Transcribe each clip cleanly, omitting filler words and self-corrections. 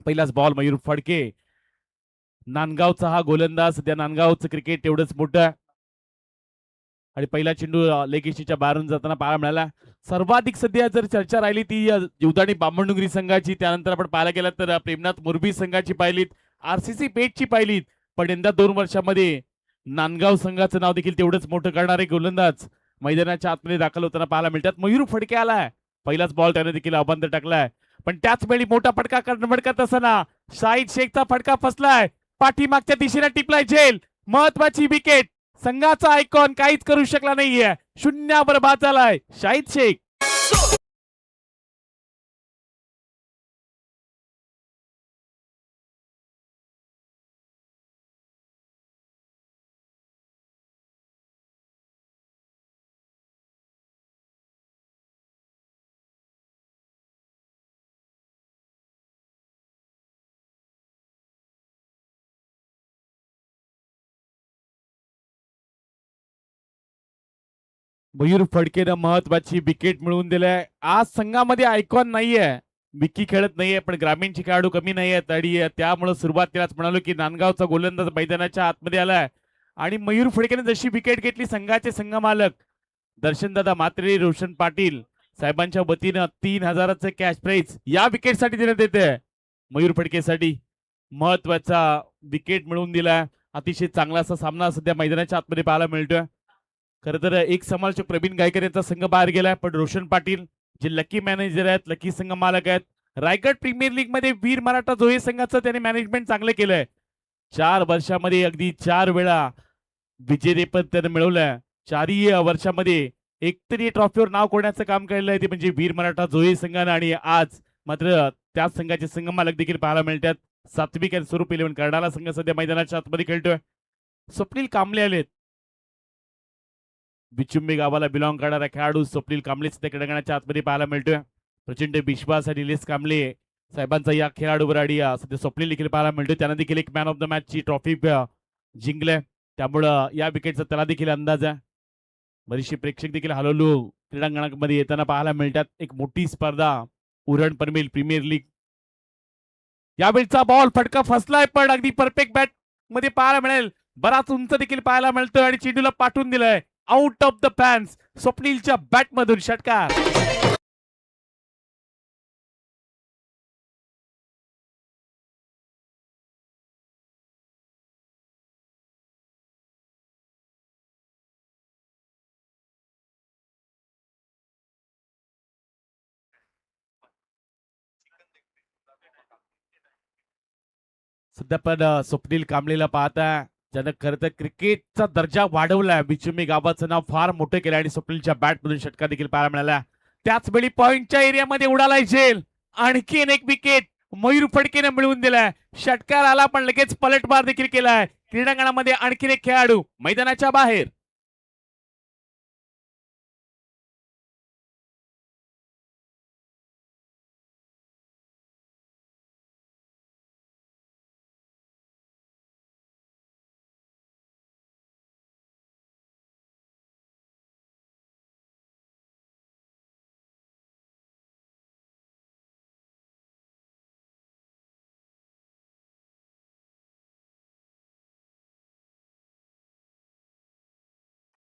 पहिलाच बॉल मयूर फडके. नांदगावचा हा गोलंदाज, सध्या नांदगावचं क्रिकेट तेवढंच मोठं. आणि पहिला चेंडू लेगेशीच्या बाहेरून जाताना पाहायला मिळाला. सर्वाधिक सध्या जर चर्चा राहिली ती जीवदानी बामणडुंगरी संघाची. त्यानंतर आपण पाहायला गेला तर प्रेमनाथ मोरबी संघाची पाहिलीत, आरसीसी पेठची पाहिलीत. पण यंदा 2 वर्षामध्ये नांदगाव संघाचं नाव देखील तेवढंच मोठं करणारे गोलंदाज मैदानाच्या आतमध्ये दाखल होताना पाहायला मिळतात. मयूर फडके आलाय, पहिलाच बॉल त्याने देखील अबांतर टाकलाय. पण त्याच वेळी मोठा फटका फटकत असताना शाहिद शेखचा फटका फसलाय, पाठीमागच्या दिशेने टिपलाय झेल. महत्वाची विकेट, संघाचा आयकॉन काहीच करू शकला नाहीये, शून्यावर बाद झालाय शाहिद शेख. मयूर फडकेनं महत्वाची विकेट मिळवून दिलाय. आज संघामध्ये आयकॉन नाहीये, विकी खेळत नाहीये, पण ग्रामीणचे खेळाडू कमी नाहीयेत. आणि त्यामुळे सुरुवातीलाच म्हणालो की नांदगावचा गोलंदाज मैदानाच्या आतमध्ये आलाय. आणि मयूर फडकेने जशी विकेट घेतली, संघाचे संघ मालक दर्शनदादा म्हात्रे, रोशन पाटील साहेबांच्या वतीनं 3,000चं कॅश प्राइज या विकेटसाठी देण्यात येते. मयूर फडकेसाठी महत्वाचा विकेट मिळवून दिला. अतिशय चांगला असा सामना सध्या मैदानाच्या आतमध्ये पाहायला मिळतोय. खरं तर एक समालोचक प्रवीण गायकर यांचा संघ बाहेर गेलाय, पण रोशन पाटील जे लकी मॅनेजर आहेत, लकी संघ मालक आहेत, रायगड प्रीमियर लीग मध्ये वीर मराठा जोहे संघाचं त्यांनी मॅनेजमेंट चांगलं केलंय. 4 वर्षामध्ये अगदी 4 वेळा विजेतेपद त्यानं मिळवलंय. 4ही वर्षामध्ये एकतरी ट्रॉफीवर नाव कोरण्याचं काम केलेलं आहे, ते म्हणजे वीर मराठा जोहे संघानं. आणि आज मात्र त्याच संघाचे संघ मालक देखील पाहायला मिळतात. सात्विक आणि स्वरूप इलेव्हन कर्नाला संघ सध्या मैदानाच्या आतमध्ये खेळतोय. स्वप्नील कांबळे आलेत, बिचुंबी गावाला बिलॉंग करणारा खेळाडू स्वप्नील कांबळे सध्या क्रीडांगणाच्या आतमध्ये पाहायला मिळतोय. प्रचंड विश्वास आणि निलेश कांबळे साहेबांचा या खेळाडूवर आणि सध्या स्वप्नील देखील पाहायला मिळतोय. त्यानं देखील एक मॅन ऑफ द मॅचची ट्रॉफी जिंकले, त्यामुळं या विकेटचा त्याला देखील अंदाज आहे. बरीचशी प्रेक्षक देखील हळूहळू क्रीडांगणामध्ये येताना पाहायला मिळतात. एक मोठी स्पर्धा उरण पनवेल प्रीमियर लीग. यावेळीचा बॉल फटका फसलाय, पण अगदी परफेक्ट बॅट मध्ये पाहायला मिळेल. बराच उंच देखील पाहायला मिळतोय आणि चेंडूला पाठवून दिलाय आउट ऑफ द फॅन्स. स्वप्नीलच्या बॅट मधून षटकार. सध्या पण स्वप्नील कांबळेला पाहता, ज्यानं खरं तर क्रिकेटचा दर्जा वाढवलाय, बिचुमी गावाचं नाव फार मोठं केलं आणि स्वप्नीलच्या बॅट मधून षटकार देखील पाहायला मिळाला. त्याच वेळी पॉइंटच्या एरियामध्ये उडालाय झेल. आणखीन एक विकेट मयूर फडकेने मिळवून दिलाय. षटकार आला, पण लगेच पलटवार देखील केलाय. क्रीडांगणामध्ये आणखीन एक खेळाडू मैदानाच्या बाहेर.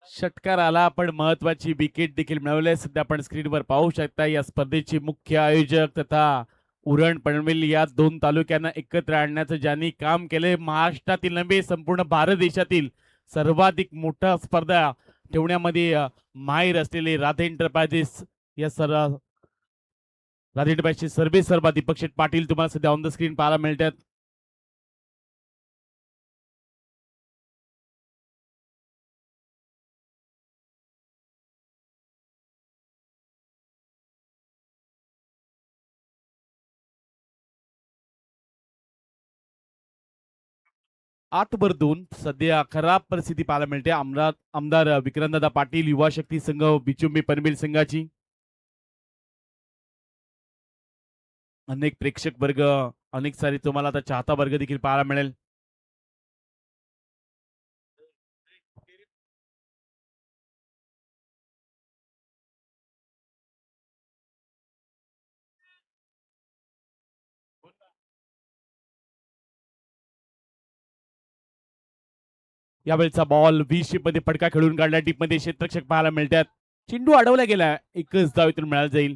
षटकार आला, पण महत्वाची विकेट देखील मिळवली. सध्या आपण स्क्रीनवर पाहू शकता, या स्पर्धेचे मुख्य आयोजक तथा उरण पनवेल या 2 तालुक्यांना एकत्र आणण्याचं ज्यांनी काम केले, महाराष्ट्रातील नव्हे संपूर्ण भारत देशातील सर्वाधिक मोठा स्पर्धा ठेवण्यामध्ये माहीर असलेले राधे एंटरप्राइजेस या राधे एंटरप्राइजचे सर्वे सर्वा दीपक शेठ पाटील तुम्हाला सध्या ऑन द स्क्रीन पाहायला मिळतात. आठ 2 सध्या खराब परिस्थिती पाहायला मिळते. आमदार विक्रमदादा पाटील युवा शक्ती संघ बिचुंबी पनवेल संघाची. अनेक प्रेक्षक वर्ग, अनेक सारे तुम्हाला आता चाहता वर्ग देखील पाहायला मिळेल. यावेळचा बॉल व्ही शेप मध्ये फटका खेळून काढला, डीप मध्ये क्षेत्ररक्षक पाहायला मिळतात. चेंडू अडवला गेला, एकच धाव इथून मिळाला जाईल.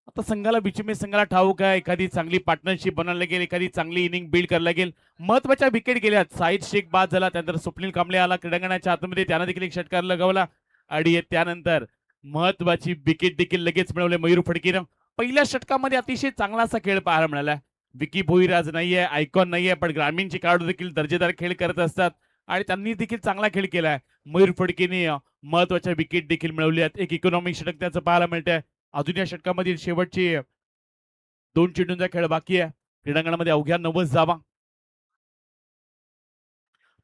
आता संघाला बिचमे संघाला ठाऊक आहे, एखादी चांगली पार्टनरशिप बनायला गेल, एखादी चांगली इनिंग बिल्ड करायला गेल. महत्वाच्या विकेट गेल्यात. साईद शेख बाद झाला, त्यानंतर स्वप्नील कांबळे आला क्रीडांगणाच्या आतमध्ये, त्यानं देखील एक षटकार लगावला आणि त्यानंतर महत्वाची विकेट देखील लगेच मिळवले मयूर फडकेनं. पहिल्या षटकामध्ये अतिशय चांगला असा खेळ पाहायला मिळाला. विकी भोईर आज नाहीये, आयकॉन नाहीये, पण ग्रामीणचे खेळाडू देखील दर्जेदार खेळ करत असतात आणि त्यांनी देखील चांगला खेळ केलाय. मयूर फडकेने महत्वाच्या विकेट देखील मिळवल्या आहेत. एक इकॉनॉमिक षटक त्याचं पाहायला मिळतंय. अजून या षटकामधील शेवटचे 2 चेंडूंचा खेळ बाकी आहे. क्रीडांगणामध्ये अवघ्या 90 धावा.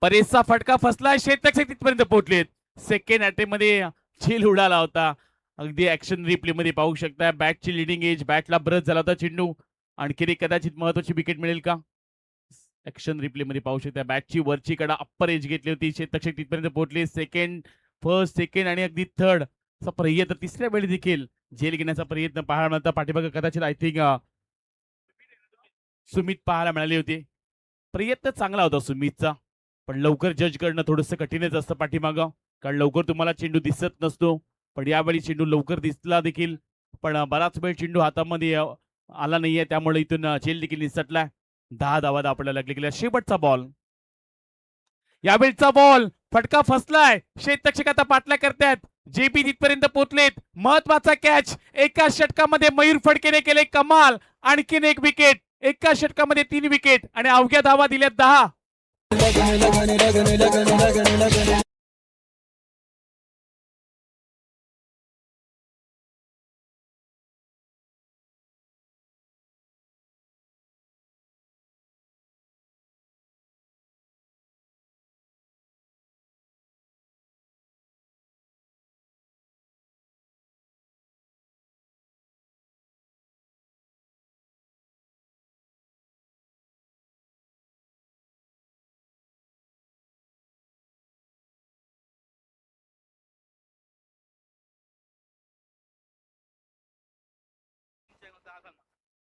परेशचा फटका फसला, क्षेत्ररक्षक तिथपर्यंत पोहोचलेत. सेकंड अटेम्प्ट मध्ये झेल उडाला होता. अगदी ऍक्शन रिप्ले मध्ये पाहू शकता. बॅटची लिडिंग एज, बॅटला ब्रश झाला होता चेंडू. आणखी एक कदाचित महत्वाची विकेट मिळेल का? ऍक्शन रिप्ले मध्ये पाहू शकता. बॅटची वरची कडा अप्पर एज घेतली होती, क्षेत्ररक्षक तिथपर्यंत पोहोचले. फर्स्ट सेकंड आणि अगदी थर्ड असा प्रयत्न, तिसऱ्या वेळी देखील झेल घेण्याचा प्रयत्न पाहायला मिळाला. पाठीमागे कदाचित आय थिंक सुमित पाहायला मिळाले होते. प्रयत्न चांगला होता सुमितचा, पण लवकर जज करणं थोडंसं कठीणच असतं पाठीमागं, कारण लवकर तुम्हाला चेंडू दिसत नसतो. पण यावेळी चेंडू लवकर दिसला देखील, पण बराच वेळ चेंडू हातामध्ये आला नाहीये, त्यामुळे इथून झेल देखील निसटलाय. 10 धावा आपल्याला लागले गेल्या. शेवटचा बॉल, यावेळचा बॉल फटका फसलाय. क्षेत्ररक्षक आता पाठला करतायत. जेपी तिथपर्यंत पोहोचलेत. महत्वाचा कॅच. एका षटकामध्ये मयूर फडकेने केले कमाल. आणखीन एक विकेट. एका षटकामध्ये 3 विकेट आणि अवघ्या धावा दिल्या 10.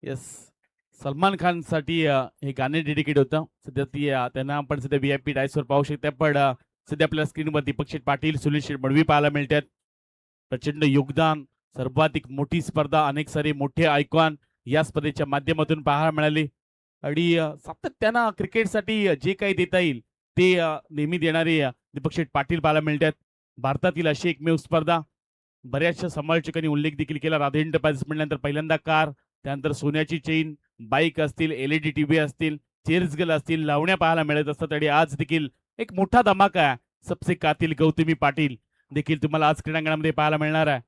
येस, सलमान खान साठी हे गाणे डेडिकेट होतं. सध्या ती त्यांना आपण सध्या VIP डायसवर पाहू शकता. पण सध्या आपल्या स्क्रीनवर दीपक शेठ पाटील, सुनील शेठ मडवी पाहायला मिळतात. प्रचंड योगदान, सर्वाधिक मोठी स्पर्धा, अनेक सारे मोठे आयकॉन या स्पर्धेच्या माध्यमातून पाहायला मिळाले. आणि सातत्यानं क्रिकेटसाठी जे काही देता येईल ते नेहमी देणारे दीपक शेठ पाटील पाहायला मिळतात. भारतातील अशी एकमेव स्पर्धा. बऱ्याचशा समालोचकांनी उल्लेख देखील केला. राधे एंटरप्राइजेस म्हटल्यानंतर पहिल्यांदा कार, त्यानंतर सोन्याची चेन, बाईक असतील, LED TV असतील, चेअर्स गर्ल असतील, लावण्या पाहायला मिळत असतात. आणि आज देखील एक मोठा धमाका आहे. सबसे कातिल गौतमी पाटील देखील तुम्हाला आज क्रीडांगणामध्ये पाहायला मिळणार आहे.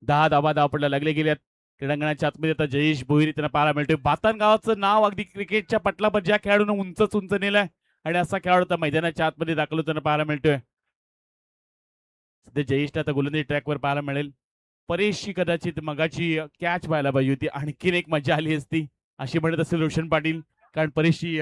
10 धावा धावपडला लागले गेल्यात. क्रीडांगणाच्या आतमध्ये आता जयेश भोईर त्यांना पाहायला मिळतोय. बातन गावाचं नाव अगदी क्रिकेटच्या पटलावर ज्या खेळाडूंना उंचच उंच नेलंय आणि असा खेळाडू आता मैदानाच्या आतमध्ये दाखल होताना पाहायला मिळतोय. सध्या जयेशला आता गोलंदाजी ट्रॅकवर पाहायला मिळेल. परेशची कदाचित मगाची कॅच व्हायला पाहिजे होती, आणखीन एक मजा आली असती अशी म्हणत असेल रोशन पाटील, कारण परेशची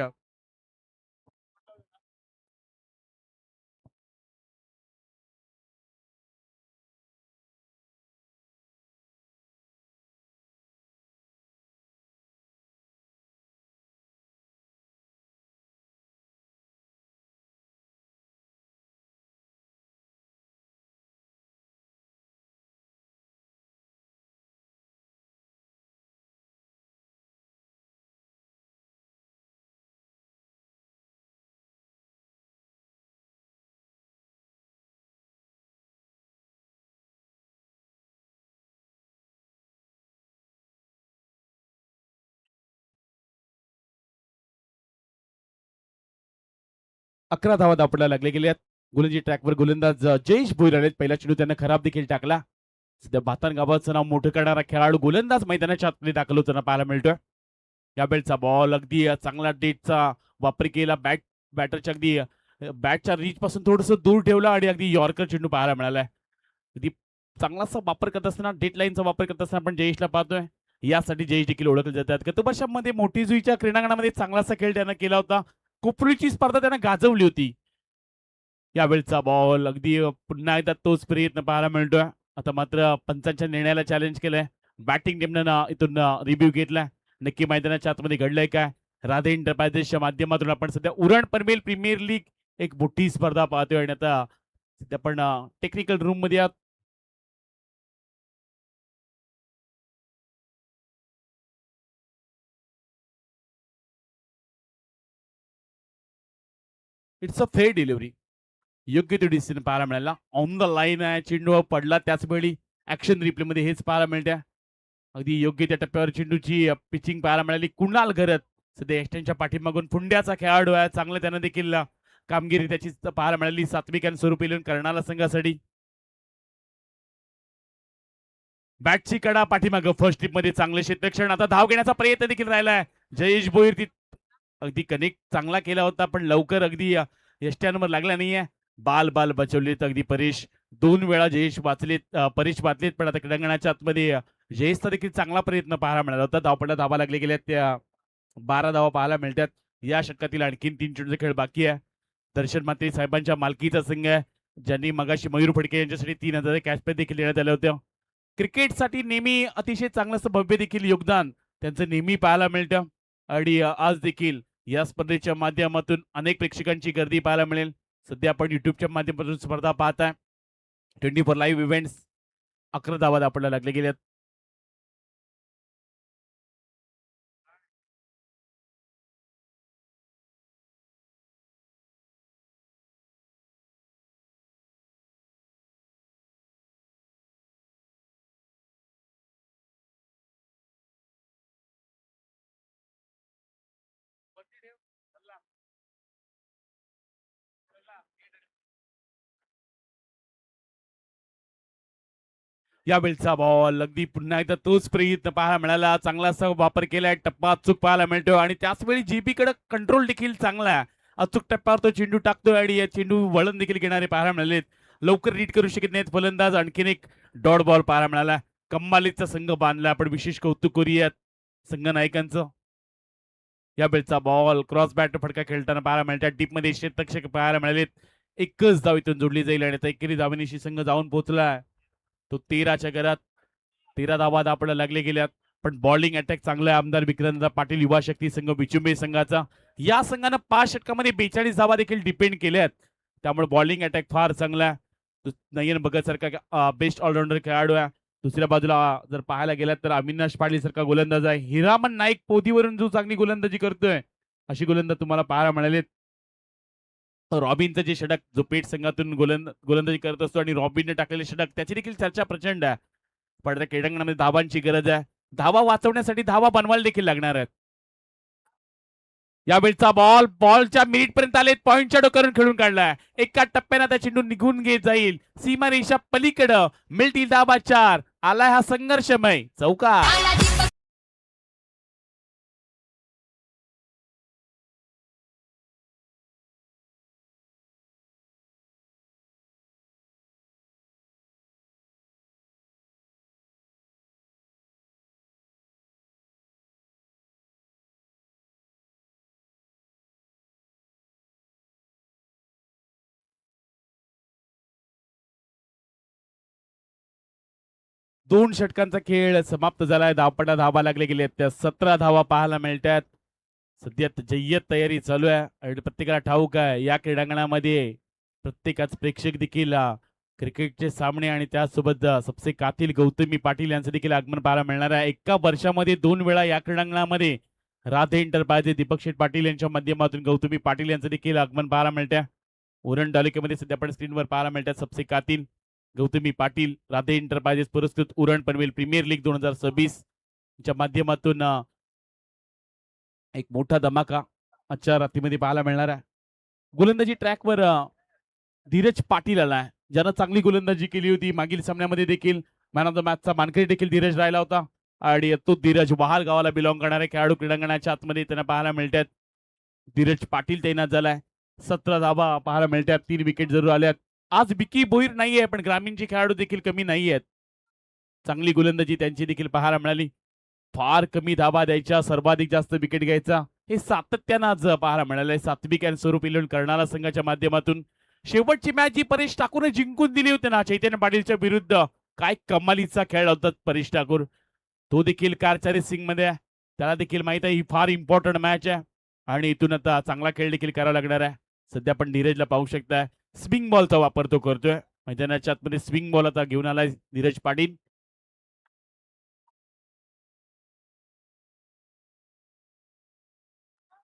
11 धावा दापडला लागले गेल्यात. गोलंदाजी ट्रॅकवर गोलंदाज जयेश भोईर आलेत. पहिला चेंडू त्यांना खराब देखील टाकला. सध्या भातान गावाचं नाव मोठं करणारा खेळाडू गोलंदाज मैदानाच्या आतमध्ये दाखल होताना पाहायला मिळतोय. यावेळचा बॉल अगदी चांगला डेटचा वापर केला. बॅटरच्या अगदी बॅटच्या रीच पासून थोडस दूर ठेवला आणि अगदी यॉर्कर चेंडू पाहायला मिळालाय. अगदी चांगलासा वापर करत असताना, डेट लाईनचा वापर करत असताना आपण जयेशला पाहतोय. यासाठी जयेश देखील ओळखले जातात. गत वर्षामध्ये मोठी जुईच्या क्रीडांगणामध्ये चांगलासा खेळ त्यानं केला होता. कोपरीची स्पर्धा त्यानं गाजवली होती. यावेळचा बॉल अगदी पुन्हा एकदा तोच प्रयत्न पाहायला मिळतोय. आता मात्र पंचांच्या निर्णयाला चॅलेंज केलंय. बॅटिंग टीमनं इथून रिव्ह्यू घेतलाय. नक्की मैदानाच्या आतमध्ये घडलंय काय? राधे एंटरप्राइजेसच्या माध्यमातून आपण सध्या उरण पनवेल प्रीमियर लीग एक मोठी स्पर्धा पाहतोय आणि आता सध्या आपण टेक्निकल रूम मध्ये आहोत. It's a fair delivery. योग्य तो डिसिजन पाहायला मिळाला. ऑन द लाईन आहे, चेंडू पडला त्याच वेळी ऍक्शन रिप्ले मध्ये हेच पाहायला मिळते. अगदी योग्य त्या टप्प्यावर चेंडूची पिचिंग पाहायला मिळाली. कुणाल घरत सध्या एस्टनच्या पाठीमागून पुंड्याचा खेळाडू आहे. चांगलं त्यानं देखील कामगिरी त्याची पाहायला मिळाली. सात्विक आणि स्वरूप येऊन कर्णाला संघासाठी बॅटची कडा पाठीमागं फर्स्ट ट्रिप मध्ये चांगले क्षेत्रक्षण. आता धाव घेण्याचा प्रयत्न देखील राहिलाय जयेश भोईर. अगदी कनेक्ट चांगला केला होता पण लवकर अगदी यष्ट्यांवर लागला नाहीये. बाल बाल बचवलेत अगदी परेश. 2 वेळा जयेश वाचलेत, परेश वाचलेत पण आता क्रीडांगणाच्या आतमध्ये जयेशचा देखील चांगला प्रयत्न पाहायला मिळाला होता. धावपडा धावा लागले गेल्या त्या 12 धावा पाहायला मिळतात. या षटकातील आणखीन 3 चेंडूचे खेळ बाकी आहे. दर्शन मात्रे साहेबांच्या मालकीचा संघ आहे ज्यांनी मगाशी मयूर फडके यांच्यासाठी 3000 कॅश पे देखील देण्यात आले होते. क्रिकेटसाठी नेहमी अतिशय चांगलं असं भव्य देखील योगदान त्यांचं नेहमी पाहायला मिळतं आणि आज देखील या स्पर्धेच्या माध्यमातून अनेक प्रेक्षकांची गर्दी पाहायला मिळेल. सध्या आपण युट्यूबच्या माध्यमातून स्पर्धा पाहताय. 24 लाईव्ह इव्हेंट्स 11 धावा आपल्याला लागले गेल्यात. या वेळचा बॉल अगदी पुन्हा एकदा तोच प्रयत्न पाहायला मिळाला. चांगला असा वापर केलाय. टप्पा अचूक पाहायला मिळतो आणि त्याच वेळी जीबी कडे कंट्रोल देखील चांगला आहे. अचूक टप्प्यावर तो चेंडू टाकतोय आणि या चेंडू वळण देखील घेणारे पाहायला मिळालेत. लवकर रीड करू शकत नाहीत फलंदाज. आणखीन एक डॉट बॉल पाहायला मिळाला. कम्मालीचा संघ बांधला. आपण विशेष कौतुक करूयात संघ नायकांचं. या वेळचा बॉल क्रॉस बॅट फटका खेळताना पाहायला मिळतात. डीप मध्ये क्षेत्ररक्षक पाहायला मिळालेत. एकच धाव इथून जोडली जाईल आणि एकेरी धावेनिशी संघ जाऊन पोहोचलाय तो 13च्या घरात. 13 धावा आपल्याला लागले गेल्यात पण बॉलिंग अटॅक चांगला आहे आमदार विक्रांत पाटील युवा शक्ती संघ बिचुंबे संघाचा. या संघानं 5 षटकामध्ये 42 धावा देखील डिपेंड केल्यात. त्यामुळे बॉलिंग अटॅक फार चांगला आहे. नयन भगत सारखा बेस्ट ऑलराऊंडर खेळाडू आहे. दुसऱ्या बाजूला जर पाहायला गेलात तर अविनाश पाटील सारखा गोलंदाज आहे. हिरामन नाईक पोदीवरून जो चांगली गोलंदाजी करतोय अशी गोलंदाज तुम्हाला पाहायला मिळालेत. रॉबिनचं जे षटक जो पेट संघातून गोलंदाजी करत असतो आणि रॉबिनने टाकलेले षटक त्याची देखील चर्चा प्रचंड आहे. पण त्या क्रीडांगणामध्ये धावांची गरज आहे. धावा वाचवण्यासाठी धावा बनवायला देखील लागणार आहेत. यावेळचा बॉल बॉलच्या मिनिट पर्यंत आले. पॉइंटच्या डोक्यावरून खेळून काढलाय. एका टप्प्यानं त्या चेंडू निघून घेत जाईल. सीमारेषा पलीकडं मिळतील धावा 4. आलाय हा संघर्षमय चौका. दोन षटकांचा खेळ समाप्त झालाय. धावपटा धावा लागले गेले त्या 17 धावा पाहायला मिळतात. सध्या जय्यत तयारी चालू आहे आणि प्रत्येकाला ठाऊक आहे या क्रीडांगणामध्ये प्रत्येकाच प्रेक्षक देखील क्रिकेटचे सामने आणि त्यासोबत सबसे कातील गौतमी पाटील यांचं देखील आगमन पाहायला मिळणार आहे. एका वर्षामध्ये 2 वेळा या क्रीडांगणामध्ये राधे एंटरप्राइजेस दीपक शेठ पाटील यांच्या माध्यमातून गौतमी पाटील यांचं देखील आगमन पाहायला मिळतं. उरण तालुक्यामध्ये सध्या आपण स्क्रीनवर पाहायला मिळतात सबसे कातील गौतमी पाटील राधे एंटरप्राइजेस पुरस्कृत उरण पनवेल प्रीमियर लीग 2026 च्या माध्यमातून एक मोठा धमाका आजच्या रात्रीमध्ये पाहायला मिळणार आहे. गोलंदाजी ट्रॅकवर धीरज पाटील आलाय ज्यानं चांगली गोलंदाजी केली होती. मागील सामन्यामध्ये देखील मॅन ऑफ द मॅचचा मानकरी देखील धीरज राहिला होता आणि तो धीरज वहाल गावाला बिलॉंग करणारे खेळाडू क्रीडांगणाच्या आतमध्ये त्यांना पाहायला मिळतात. धीरज पाटील तैनात झालाय. 17 धावा पाहायला मिळतात. 3 विकेट जरूर आल्यात. आज विकी भोईर नाहीये पण ग्रामीणचे खेळाडू देखील कमी नाही आहेत. चांगली गोलंदाजी त्यांची देखील पाहायला मिळाली. फार कमी धावा द्यायच्या सर्वाधिक जास्त विकेट घ्यायचा हे सातत्यानं आज पाहायला मिळालंय. सात्विक आणि स्वरूप इलेवन कर्णाला संघाच्या माध्यमातून शेवटची मॅच जी परेश ठाकूरने जिंकून दिली होती ना चैतन्य पाटीलच्या विरुद्ध काय कमालीचा खेळ होता परेश ठाकूर. तो देखील कार रेसिंग मध्ये त्याला देखील माहित आहे ही फार इम्पॉर्टंट मॅच आहे आणि इथून आता चांगला खेळ देखील करावा लागणार आहे. सध्या आपण नीरजला पाहू शकता स्विंग बॉलचा वापर तो करतोय. मैदानाच्या आतमध्ये स्विंग बॉल आता घेऊन आलाय नीरज पाटील.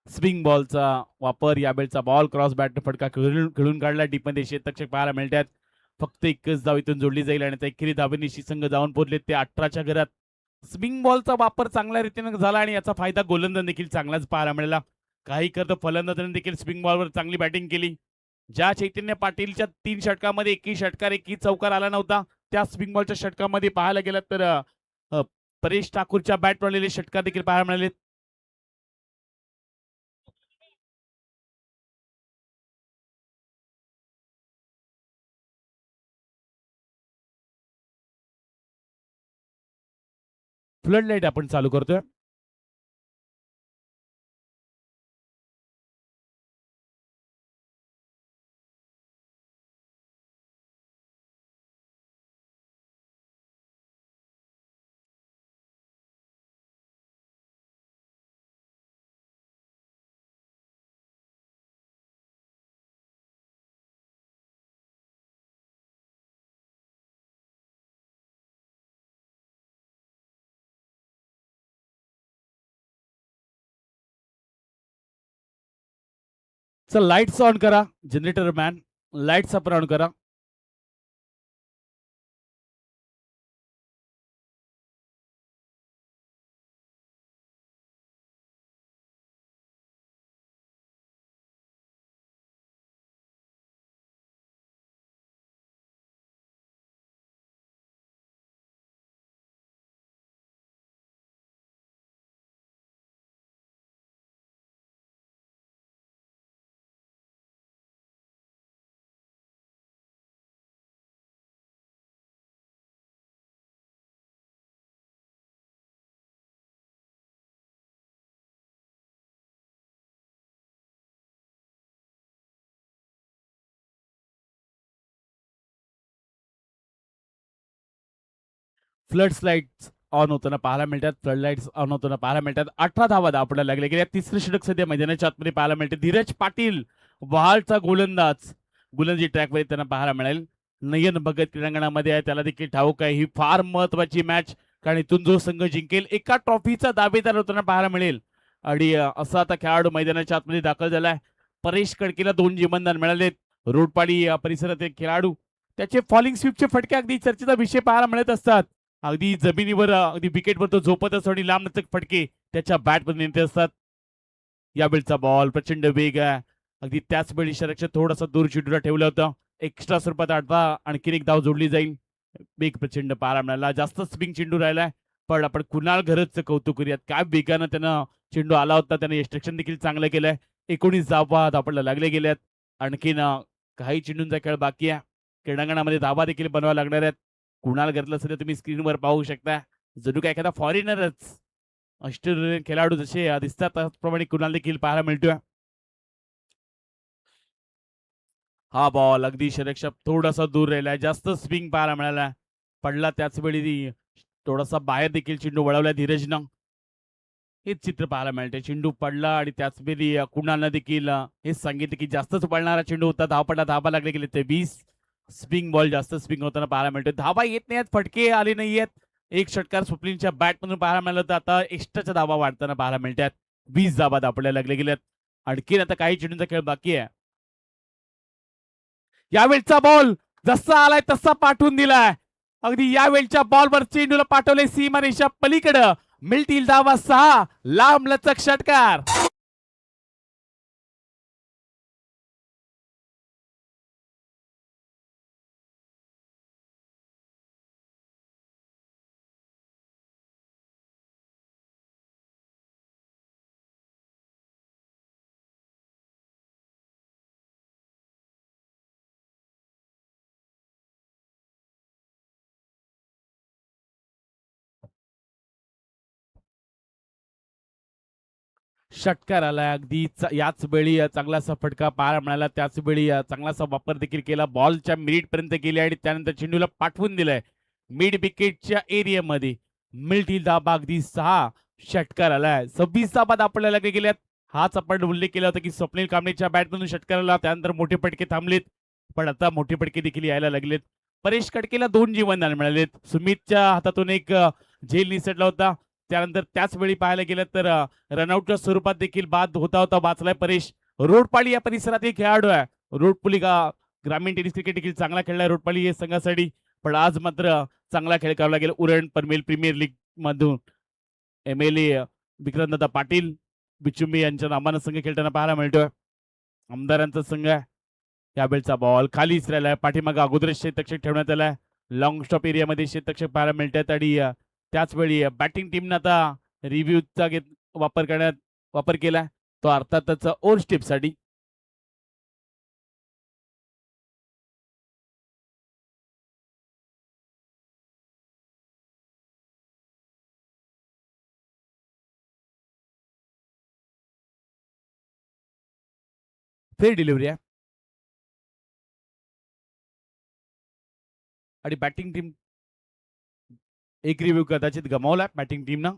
स्विंग बॉलचा वापर यावेळचा बॉल क्रॉस बॅट फटका खेळून काढला. डीपमध्ये क्षेत्ररक्षक पाहायला मिळतात. फक्त एकच धाव इथून जोडली जाईल आणि त्या एकेरी धावेनिशी संघ जाऊन पोहोचले ते 18च्या घरात. स्विंग बॉलचा वापर चांगल्या रीतीने झाला आणि याचा फायदा गोलंदाज देखील चांगलाच पाहायला मिळाला. काही करतो फलंदाजांनी देखील स्विंग बॉलवर चांगली बॅटिंग केली. ज्या चैतन्य पाटीलच्या 3 षटकामध्ये एकही षटकार एकही चौकार आला नव्हता, त्या स्विंग बॉलच्या षटकामध्ये पाहायला गेलं तर परेश ठाकूरच्या बॅट पडलेले षटकार देखील पाहायला मिळाले. फ्लड लाईट आपण चालू करतोय. चल लाईट्स ऑन करा. जनरेटर मॅन लाईट्स आपण ऑन करा. फ्लड लाईट्स ऑन होताना पाहायला मिळतात. फ्लड लाईट्स ऑन होताना पाहायला मिळतात. 18 धावा आपल्याला लागले गेल्या. तिसरे षटक सध्या मैदानाच्या आतमध्ये पाहायला मिळते. धीरज पाटील वहालचा गोलंदाज गोलंदाजी ट्रॅकवर त्यांना पाहायला मिळेल. नयन भगत क्रीडांगणामध्ये आहे, त्याला देखील ठाऊक आहे ही फार महत्वाची मॅच, कारण इथून जो संघ जिंकेल एका ट्रॉफीचा दावेदार होताना पाहायला मिळेल. आणि असा आता खेळाडू मैदानाच्या आतमध्ये दाखल झालाय. परेश कडकीला 2 जीवनदान मिळालेत. रोडपाडी या परिसरात एक खेळाडू, त्याचे फॉलिंग स्वीपचे फटके अगदी चर्चेचा विषय पाहायला मिळत असतात. अगदी जमिनीवर अगदी विकेटवर तो झोपत असतो आणि लांब लचक फटके त्याच्या बॅटमध्ये नेते असतात. यावेळचा बॉल प्रचंड वेग आहे. अगदी त्याच वेळी क्षेत्ररक्षक थोडासा दूर चेंडूला ठेवलं होतं. एक्स्ट्रा स्वरूपात अडवा आणखीन एक धाव जोडली जाईल. वेग प्रचंड पाहायला मिळाला. जास्त स्पिंग चेंडू राहिलाय, पण आपण कुणाल घरचचं कौतुक करूयात. काय वेगानं त्यानं चेंडू आला होता, त्यानं एक्स्ट्रक्शन देखील चांगलं केलंय. 19 धावा आपल्याला लागले गेल्यात. आणखीन काही चेंडूंचा खेळ बाकी आहे. क्रीडांगणामध्ये धावा देखील बनवायला लागणार आहेत. कुणाल घरला सध्या तुम्ही स्क्रीनवर पाहू शकता, जणू काय एखादा फॉरेनरच. ऑस्ट्रेलियन खेळाडू जसे दिसतात त्याचप्रमाणे कुणाल देखील पाहायला मिळतोय. हा बॉल अगदी क्षेत्ररक्षक थोडासा दूर राहिलाय. जास्त स्विंग पाहायला मिळाला. पडला त्याच वेळी थोडासा बाहेर देखील चेंडू वळवला धीरजनं. हेच चित्र पाहायला मिळते. चेंडू पडला आणि त्याच वेळी कुणालनं देखील हेच सांगितलं की जास्तच पडणारा चेंडू होता. धाव पडला, धावा लागले गेले ते 20. स्विंग बॉल जास्त स्विंग होताना पाहायला मिळते. धावा येत नाहीत, फटके आले नाहीयेत. एक षटकार सुप्रीमच्या बॅटमधून पाहायला मिळालं तर आता एक्स्ट्राच्या धावा वाढताना पाहायला मिळतात. 20 धावा आपल्याला लागले गेल्यात. आणखीन आता काही चेंडूंचा खेळ बाकी आहे. यावेळचा बॉल जसा आलाय तसा पाठवून दिलाय. अगदी यावेळच्या बॉलवर चेंडूला पाठवले सीमारेषा पलीकडं. मिळतील धावा 6. लांब लचक षटकार. षटकार आलाय. अगदी याच वेळी चांगलासा फटका पाहायला मिळाला. त्याच वेळी चांगलासा वापर देखील केला. बॉलच्या मिड पर्यंत गेले आणि त्यानंतर चेंडूला पाठवून दिलाय मिड विकेटच्या एरियामध्ये. मिळतील धाबा अगदी 6. षटकार आलाय. 26 धाबा आपल्याला गेल्यात. हाच आपण उल्लेख केला होता की स्वप्नील कांबळेच्या बॅटमधून षटकाराला त्यानंतर मोठे फटके थांबलेत, पण आता मोठे फटके देखील यायला लागलेत. परेश खडकेला 2 जीवनदान मिळालेत. सुमितच्या हातातून एक झेल निसटला होता. त्यानंतर त्याच वेळी पाहायला गेलं तर रनआउटच्या स्वरूपात देखील बाद होता होता वाचलाय परेश. रोडपाळी या परिसरातील खेळाडू आहे. रोडपुली ग्रामीण टेनिस क्रिकेट देखील चांगला खेळलाय रोडपाळी या संघासाठी. पण आज मात्र चांगला खेळ करावा लागेल. उरण पनवेल प्रीमियर लीग मधून MLA विक्रांतदादा पाटील बिचुंबी यांच्या नामानं संघ खेळताना पाहायला मिळतोय. आमदारांचा संघ आहे. यावेळचा बॉल खालीच राहिलाय. पाठीमागे अगोदर क्षेत्ररक्षक ठेवण्यात आलाय. लॉंग स्टॉप एरियामध्ये क्षेत्ररक्षक पाहायला मिळतात आणि त्याच वेळी बॅटिंग टीमनं आता रिव्ह्यूचा वापर केलाय. तो अर्थातच ओव्हर स्टेपसाठी. फेर डिलिव्हरी आहे आणि बॅटिंग टीम एक रिव्ह्यू कदाचित गमावला बॅटिंग टीमनं.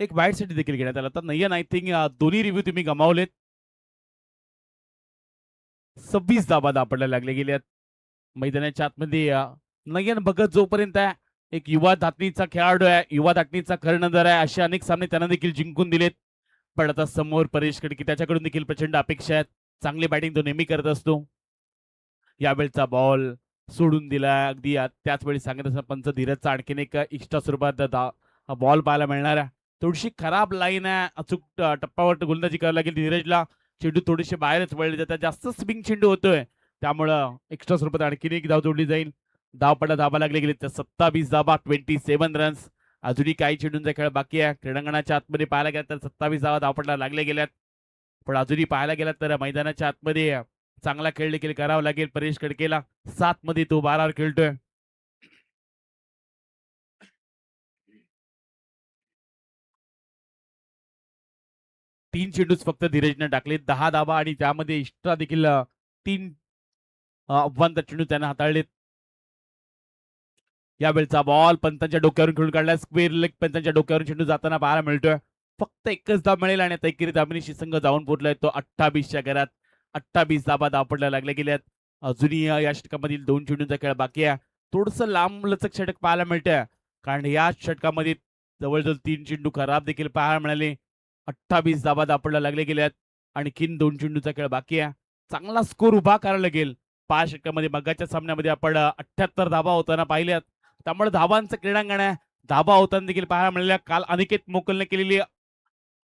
एक वाईट साठी देखील घेण्यात आला तर नयन आय थिंक दोन्ही रिव्ह्यू तुम्ही गमावलेत. 26 धाबा दापडल्या लागले गेल्यात मैदानाच्या आतमध्ये. नयन भगत जोपर्यंत आहे एक युवा धाटणीचा खेळाडू आहे, युवा धाटणीचा कर्णधार आहे, असे अनेक सामने त्यांना देखील जिंकून दिलेत. पण आता समोर परेश खडके त्याच्याकडून देखील प्रचंड अपेक्षा आहेत. चांगली बॅटिंग तो नेहमी करत असतो. यावेळचा बॉल सोडून दिला अगदी त्याच वेळी सांगत असताना पंच धीरजचा आणखीन एक एक्स्ट्रा स्वरूपात बॉल पाहायला मिळणार आहे. थोडीशी खराब लाईन आहे. अचूक टप्प्यावर गोलंदाजी करावी लागेल धीरजला. चेंडू थोडेसे बाहेरच वळले जातात. जास्त स्विंग चेंडू होतोय त्यामुळं एक्स्ट्रा स्वरूपात आणखीन एक धाव जोडली जाईल. धावा लागले गेले तर 27 धाबा 27 रन्स. अजूनही काही चेंडूंचा खेळ बाकी आहे. क्रीडांगणाच्या आतमध्ये पाहायला गेला तर 27 धावपडला लागले गेल्यात. पण अजूनही पाहायला गेला तर मैदानाच्या आतमध्ये चांगला खेळ देखील करावा लागेल परेश खडकेला. 7 मध्ये तो 12 खेळतोय. तीन चेंडूच फक्त धीरजने टाकले 10 धाबा आणि त्यामध्ये एक्स्ट्रा देखील 3 अव्वल चेंडू त्याने हाताळलेत. यावेळचा बॉल पंतांच्या डोक्यावरून खेळून काढला. स्क्वेअर लेग पंतांच्या डोक्यावरून चेंडू जाताना पाहायला मिळतोय. फक्त एकच धाव मिळेल आणि आता एकेरी दामिनीशी संघ जाऊन पोहोचलाय तो 28च्या घरात. 28 धाबा धावपडल्या लागल्या गेल्यात. अजूनही या षटकामधील 2 चेंडूंचा खेळ बाकी आहे. थोडस लांब लचक षटक पाहायला मिळतंय कारण या षटकामध्ये जवळजवळ 3 चेंडू खराब देखील पाहायला मिळाले. 28 धाबा धावपडल्या लागले गेल्यात. आणखीन 2 चेंडूचा खेळ बाकी आहे. चांगला स्कोर उभा करायला लागेल. 5 षटकामध्ये मगाच्या सामन्यामध्ये आपण 78 धाबा होताना पाहिल्यात. त्यामुळे धाबांचं क्रीडांगण आहे. धाबा होताना देखील पाहायला मिळाल्या. काल अनिकेत मोकलने केलेली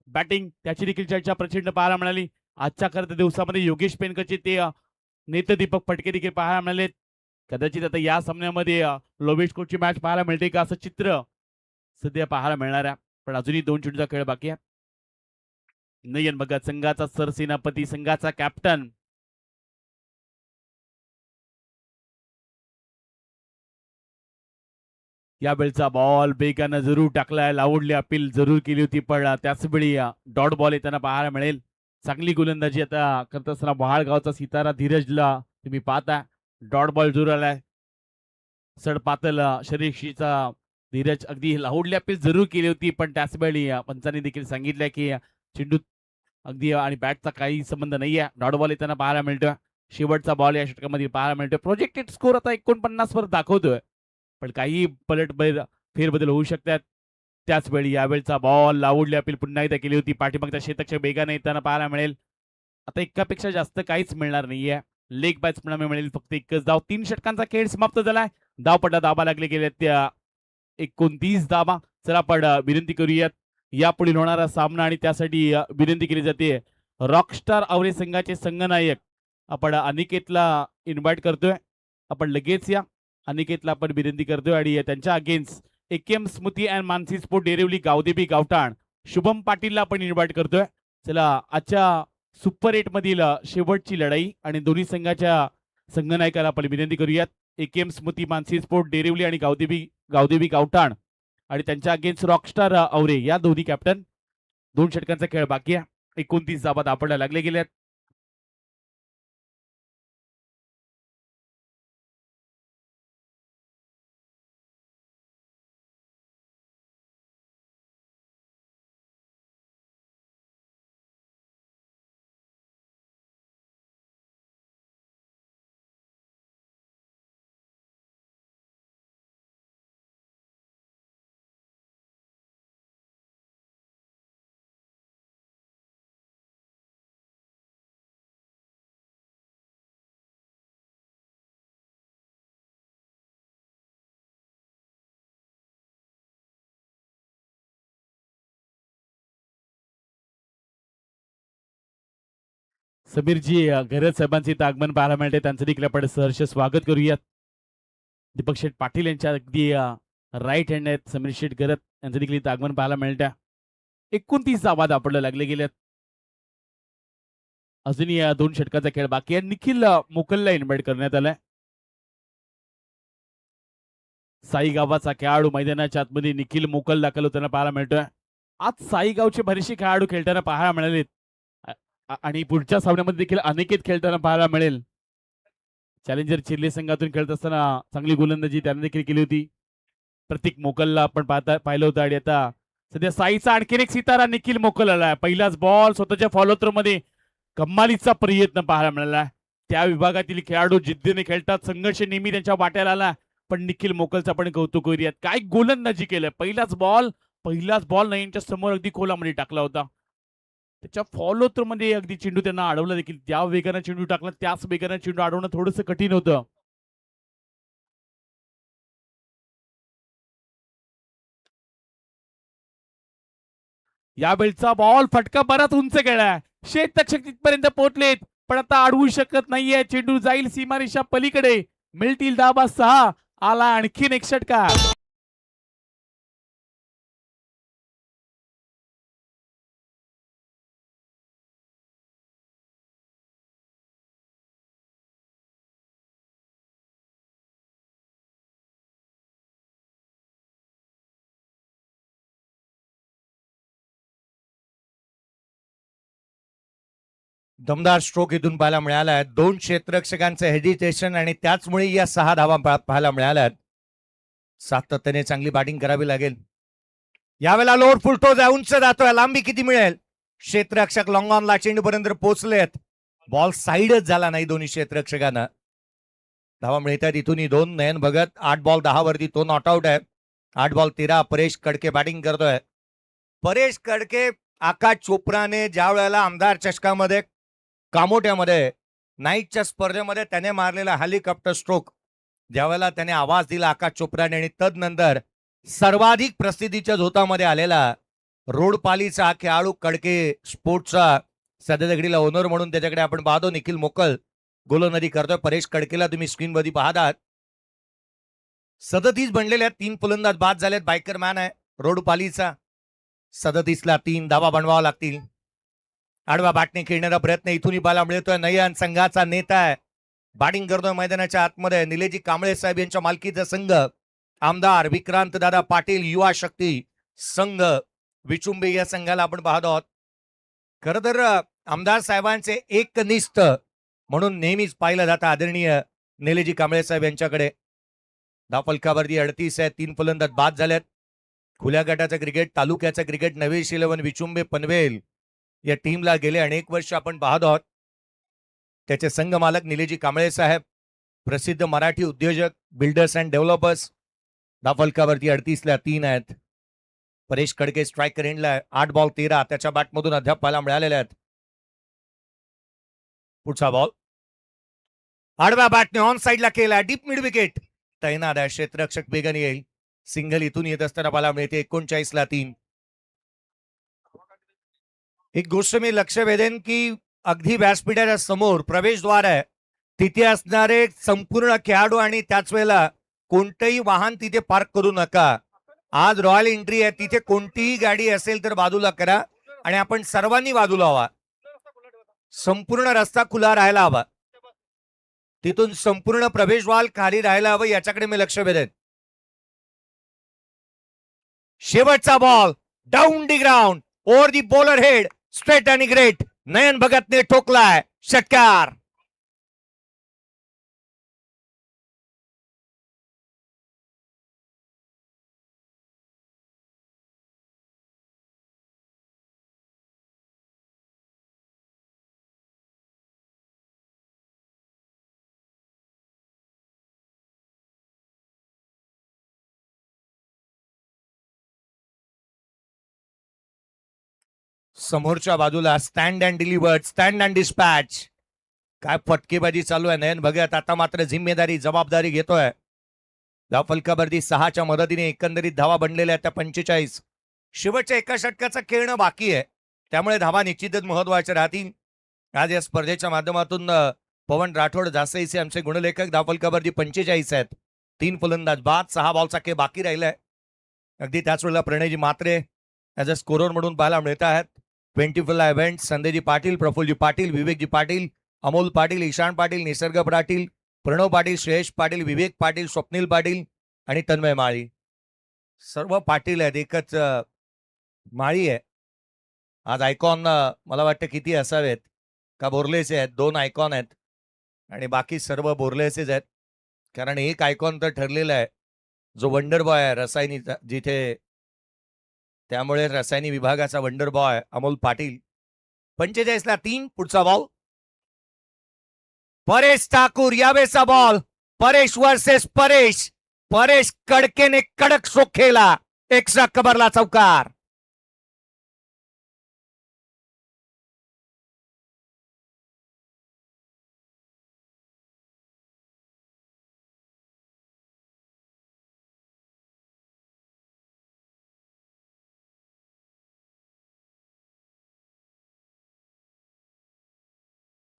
बॅटिंग त्याची देखील चर्चा प्रचंड पाहायला मिळाली. आजच्या खरं दिवसामध्ये योगेश पेनकरचे ते नेते दीपक फटके देखील पाहायला मिळाले. कदाचित आता या सामन्यामध्ये लोबेश कोचची मॅच पाहायला मिळते का असं चित्र सध्या पाहायला मिळणार आहे. पण अजूनही 2 चेंडूचा खेळ बाकी आहे. नयन भगत संघाचा सरसेनापती संघाचा कॅप्टन यावेळचा बॉल बेगानं जरूर टाकलाय. लावडली अपील जरूर केली होती पण त्याच वेळी डॉट बॉल येताना पाहायला मिळेल. चांगली गोलंदाजी आता करत असताना बहाळगावचा सितारा धीरजला तुम्ही पाहता. डॉट बॉल जरूर आलाय. सडपातल शरीरशीचा धीरज अगदी लावडली अपील जरूर केली होती पण त्याच वेळी पंचांनी देखील सांगितलंय की चेंडू अगदी आणि बॅटचा काही संबंध नाहीये. डॉट बॉल येताना पाहायला मिळतोय. शेवटचा बॉल या षटकामध्ये पाहायला मिळतोय. प्रोजेक्टेड स्कोर आता 49 वर दाखवतोय पण काही फेरबदल होऊ शकतात. त्याच वेळी यावेळचा बॉल लावडली अपील पुन्हा एकदा केली होती. पाठीमागचा क्षेत्ररक्षक बेगाने येताना पाहायला मिळेल. आता एकापेक्षा जास्त काहीच मिळणार नाहीये. लेग बॅट्समॅन मिळेल फक्त एकच धाव. 3 षटकांचा खेळ समाप्त झालाय. धाबा लागले गेले त्या 29 धाबा. चला आपण विनंती करूयात यापुढील होणारा सामना आणि त्यासाठी विनंती केली जाते रॉकस्टार आवरे संघाचे संघनायक आपण अनिकेतला इन्व्हाइट करतोय. आपण लगेच या अनिकेतला आपण विनंती करतोय आणि त्यांच्या against AKM Smriti and Mansi sport डेरिवली गावदेवी गावठाण शुभम पाटीलला आपण इन्व्हाइट करतोय. चला आजच्या सुपर 8 मधील शेवटची लढाई आणि दोन्ही संघाच्या संघनायकाला आपण विनंती करूयात. एकेएम स्मृती मानसी स्पोर्ट डेरिवली आणि गावदेवी गावठाण आणि त्यांच्या अगेन्स्ट रॉकस्टार आवरे या दोन्ही कॅप्टन. 2 षटकांचा खेळ बाकी आहे. 29 धाबा दापडल्या लागले गेल्यात. समीरजी घरत साहेबांचे इथं आगमन पाहायला मिळते, त्यांचं देखील आपण सहर्ष स्वागत करूयात. दीपक शेठ पाटील यांच्या अगदी राईट हँड आहेत समीर शेठ घरत यांचं देखील इथं आगमन पाहायला मिळतं. 29 आवाज आपल्याला लागले गेलेत. अजूनही 2 षटकाचा खेळ बाकी आहे. निखिल मोकलला इन्व्हाइट करण्यात आलाय. साई गावाचा खेळाडू मैदानाच्या आतमध्ये निखिल मोकल दाखल होताना पाहायला मिळतोय. आज साई गावचे बरेचसे खेळाडू खेळताना पाहायला मिळालेत आणि पुढच्या सामन्यामध्ये देखील अनेकेत खेळताना पाहायला मिळेल. चॅलेंजर चिर्ले संघातून खेळत असताना चांगली गोलंदाजी त्याने देखील केली होती. प्रतीक मोकलला आपण पाहिलं होतं आणि आता सध्या साईचा आणखीन एक सितारा निखिल मोकल आलाय. पहिलाच बॉल स्वतःच्या फॉलोथ्रो मध्ये कमालीचा प्रयत्न पाहायला मिळाला. त्या विभागातील खेळाडू जिद्दीने खेळतात, संघर्ष नेहमी त्यांच्या वाट्याला आला. पण निखिल मोकलचं आपण कौतुक करूयात, काय गोलंदाजी केलं. पहिलाच बॉल नयनच्या समोर अगदी खोलामध्ये टाकला होता. त्याच्या फॉलो थ्रू मध्ये अगदी चेंडू त्यांना अडवला देखील. त्या वेगाने चेंडू टाकला, त्याच वेगाने चेंडू अडवणं थोडंसं कठीण होतं. यावेळचा बॉल फटका बराच उंच गेलाय. शेतरक्षक तिथपर्यंत पोहोचलेत, पण आता अडवू शकत नाहीये. चेंडू जाईल सीमारेषा पलीकडे. मिळतील धाबा 6. आला आणखीन एक षटकार. दमदार स्ट्रोक इथून पाहायला मिळाला. 2 क्षेत्ररक्षकांचं हेजिटेशन आणि त्याचमुळे या 6 धावा पाहायला मिळाल्यात. सातत्याने चांगली बॅटिंग करावी लागेल. यावेळेला लोड फुलतो, उंच जातोय. लांबी किती मिळेल? क्षेत्ररक्षक लॉंग ऑनला चेंडूपर्यंत पोहोचलेत. बॉल साईडच झाला नाही दोन्ही क्षेत्ररक्षकांना. धावा मिळतात इथूनही 2. नयन भगत 8 बॉल 10 वरती तो नॉट आउट आहे. 8 बॉल 13. परेश कडके बॅटिंग करतोय. परेश कडके आकाश चोप्राने ज्या वेळेला आमदार चषकामध्ये कामोट्यामध्ये नाईटच्या स्पर्धेमध्ये त्याने मारलेला हेलिकॉप्टर स्ट्रोक ज्यावेळेला त्याने आवाज दिला आकाश चोप्राने, आणि तदनंतर सर्वाधिक प्रसिद्धीच्या झोतामध्ये आलेला रोडपालीचा खेळाडू कडके स्पोर्ट्सचा सध्या घडीला ओनर म्हणून त्याच्याकडे आपण पाहतो. निखिल मोकल गोलंदाजी करतोय. परेश कडकेला तुम्ही स्क्रीनवरती पाहतात. 37 बनलेल्या 3 फलंदाज बाद झालेत. बायकर मॅन आहे रोडपालीचा. 37ला 3 धावा बनवावा लागतील. आडवा बॅटने खेळण्याचा प्रयत्न इथूनही बाला मिळतोय. नयन संघाचा नेता आहे, बॅटिंग करतोय मैदानाच्या आतमध्ये. निलेजी कांबळे साहेब यांच्या मालकीचा संघ. आमदार विक्रांत दादा पाटील युवा शक्ती संघ विचुंबे या संघाला आपण पाहत आहोत. खर तर आमदार साहेबांचे एकनिष्ठ म्हणून नेहमीच पाहिलं जातं आदरणीय निलेजी कांबळे साहेब यांच्याकडे. धावफलकावरती 38 आहे. 3 फलंदाज बाद झाल्यात. खुल्या गटाचं क्रिकेट, तालुक्याचं क्रिकेट, नवेश 11 विचुंबे पनवेल या टीमला गेले अनेक वर्ष आपण पाहत आहोत. त्याचे संघ मालक निलेजी कांबळे साहेब, प्रसिद्ध मराठी उद्योजक, बिल्डर्स अँड डेव्हलपर्स. धावफलकावरती 38ला 3 आहेत. परेश कडके स्ट्रायकर एंडला 8 बॉल 13 त्याच्या बॅटमधून अद्याप पाहायला मिळालेले आहेत. पुढचा बॉल आडव्या बॅटने ऑन साइडला केला. डीप मिड विकेट तैनात आहे. क्षेत्ररक्षक वेगाने येईल. सिंगल इथून येत असताना पाहायला मिळते. 39ला 3. एक गोष्ट मी लक्ष वेधेन की अगदी व्यासपीठाच्या समोर प्रवेशद्वार आहे, तिथे असणारे संपूर्ण खेळाडू आणि त्याच वेळेला कोणतंही वाहन तिथे पार्क करू नका. आज रॉयल एंट्री आहे, तिथे कोणतीही गाडी असेल तर बाजूला करा आणि आपण सर्वांनी बाजूला व्हा. संपूर्ण रस्ता खुला राहायला हवा. तिथून संपूर्ण प्रवेशद्वार खाली राहायला हवं, याच्याकडे मी लक्ष वेधेन. शेवटचा ball down the ground over the bowler head straight आणि ग्रेट. नयन भगतने ठोकलाय षटकार. समोरच्या बाजूला stand and delivered, stand and dispatch. काय फटकेबाजी चालू आहे. नयन भगत आता मात्र जिम्मेदारी जबाबदारी घेतोय. धावफलकावरती 6च्या मदतीने एकंदरीत धावा बनलेल्या त्या 45. शेवटच्या एका षटकाचा खेळणं बाकी आहे, त्यामुळे धावा निश्चितच महत्वाच्या राहतील आज या स्पर्धेच्या माध्यमातून पवन राठोड जासईचे आमचे गुणलेखक धावफलकावरती 45 आहेत. 3 फलंदाज बाद, 6 बॉलचा खेळ बाकी राहिलाय. अगदी त्याच वेळेला प्रणयजी मात्रे ऍज अ स्कोरर म्हणून पाहायला मिळत आहेत. 24 इव्हेंट संदेजी पाटील, प्रफुल्लजी पाटील, विवेकजी पाटील, अमोल पाटील, ईशान पाटील, निसर्ग पाटील, प्रणव पाटील, श्रेयश पाटील, विवेक पाटील, स्वप्नील पाटील आणि तन्मय माळी. सर्व पाटील आहेत, एकच माळी आहे. आज आयकॉन मला वाटतं किती असावेत का बोरलेचे आहेत, 2 आयकॉन आहेत आणि बाकी सर्व बोरलेचेच आहेत. कारण एक आयकॉन तर ठरलेला आहे जो वंडर बॉय आहे रसायनीचा, जिथे त्यामुळे रसायनी विभागाचा वंडर बॉय अमोल पाटील. 45 ला 3. पुढचा बॉल परेश ठाकूर, यावेळेचा बॉल परेश वर्सेस परेश. परेश कडकेने कडक स्ट्रोक खेळला, एक्स्ट्रा कव्हरला चौकार.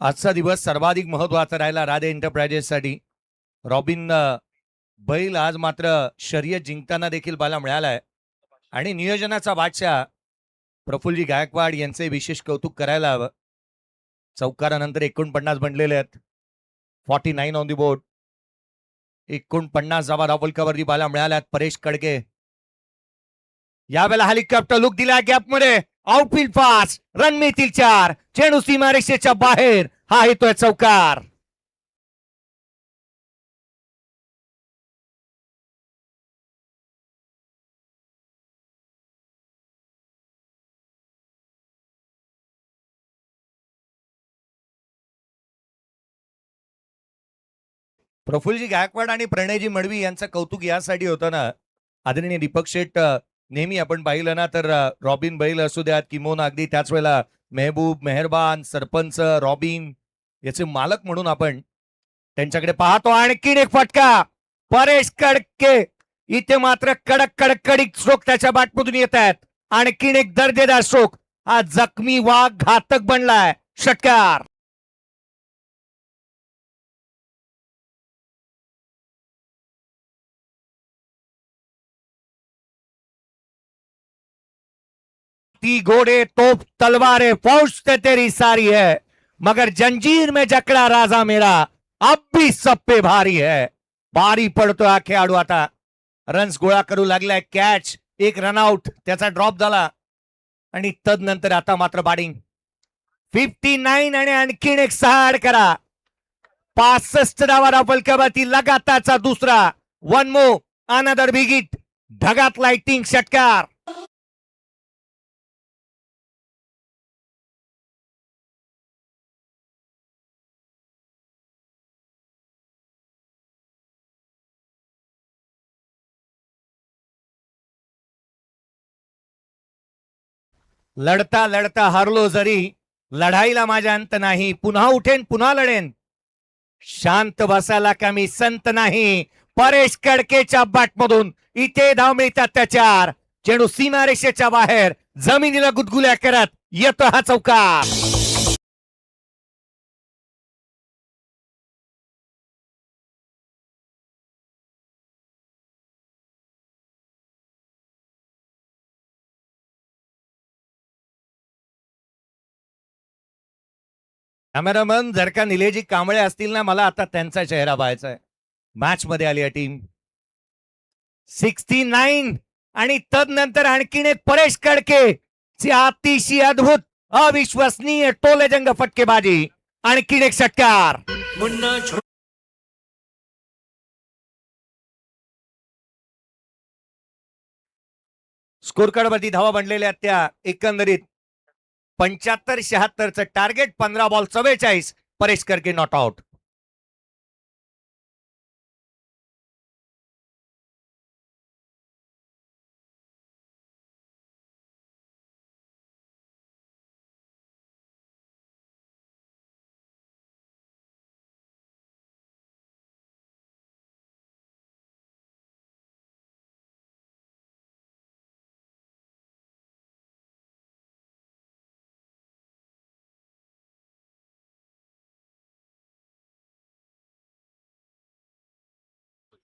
आजचा दिवस सर्वाधिक महत्वाचा राहिला राधे एंटरप्राइजेससाठी. रॉबिन बैल आज मात्र शर्यत जिंकताना देखील पाहायला मिळालाय आणि नियोजनाचा बादशाह प्रफुल्लजी गायकवाड यांचे विशेष कौतुक करायला हवं. चौकारानंतर 49 बनलेले आहेत. 49 ऑन दी बोर्ड. 49 धावा धावफलकावरती पाहायला मिळाल्यात. परेश कडके यावेळेला हेलिकॉप्टर लुक दिला गॅपमध्ये. आउटफील्ड पास, रन मिळतील 4. चेंडू सीमारेषेच्या बाहेर, हा येतोय चौकार. प्रफुल्लजी गायकवाड आणि प्रणयजी मडवी यांचं कौतुक यासाठी होतं ना, आदरणीय दीपक शेठ नेहमी आपण पाहिलं ना तर रॉबिन बैल असू द्यात किंवा अगदी त्याच वेळेला मेहबूब, मेहरबान, सरपंच, रॉबिन याचे मालक म्हणून आपण त्यांच्याकडे पाहतो. आणखीन एक फटका परेश कडके. इथे मात्र कडक कडक कडक स्ट्रोक त्याच्या बॅटमधून येत आहेत. आणखीन एक दर्जेदार स्ट्रोक. हा जखमी वाघ घातक बनलाय. षटकार. ती घोड़े तोप तलवारें फौज से तेरी सारी है, मगर जंजीर में जकड़ा राजा मेरा अब भी सब पे भारी है. भारी पडतो हा खेळाडू. आता रन्स गोळा करू लागलाय. कॅच, एक रनआउट, त्याचा ड्रॉप झाला आणि तदनंतर आता मात्र बॅटिंग. 59 आणि आणखीन एक 6 ऍड करा. 65 धावा धावफलकावरती लगातारचा दुसरा. One more, another big hit. ढगात लाइटिंग, षटकार. लढता लढता हारलो जरी, लढाईला माझ्या अंत नाही. पुन्हा उठेन, पुन्हा लढेन. शांत बसायला का मी संत नाही. परेश कडकेच्या बॅटमधून इथे धाव मिळतात त्या 4. चेंडू सीमारेषेच्या बाहेर जमिनीला गुदगुल्या करत येतो हा चौकार. कॅमेरामन जर का निलेजी कांबळे असतील ना, मला आता त्यांचा चेहरा पाहायचा आहे. मॅच मध्ये आली आहे टीम. 69 आणि तदनंतर आणखीन एक परेश कडके ची अतिशय अद्भुत अविश्वसनीय टोलेजंग फटकेबाजी. आणखीन एक षटकार. स्कोर कार्ड वरती धावा बनलेल्या त्या एकंदरीत 75-76 target. 15 ball 44. Paresh Kadke not out.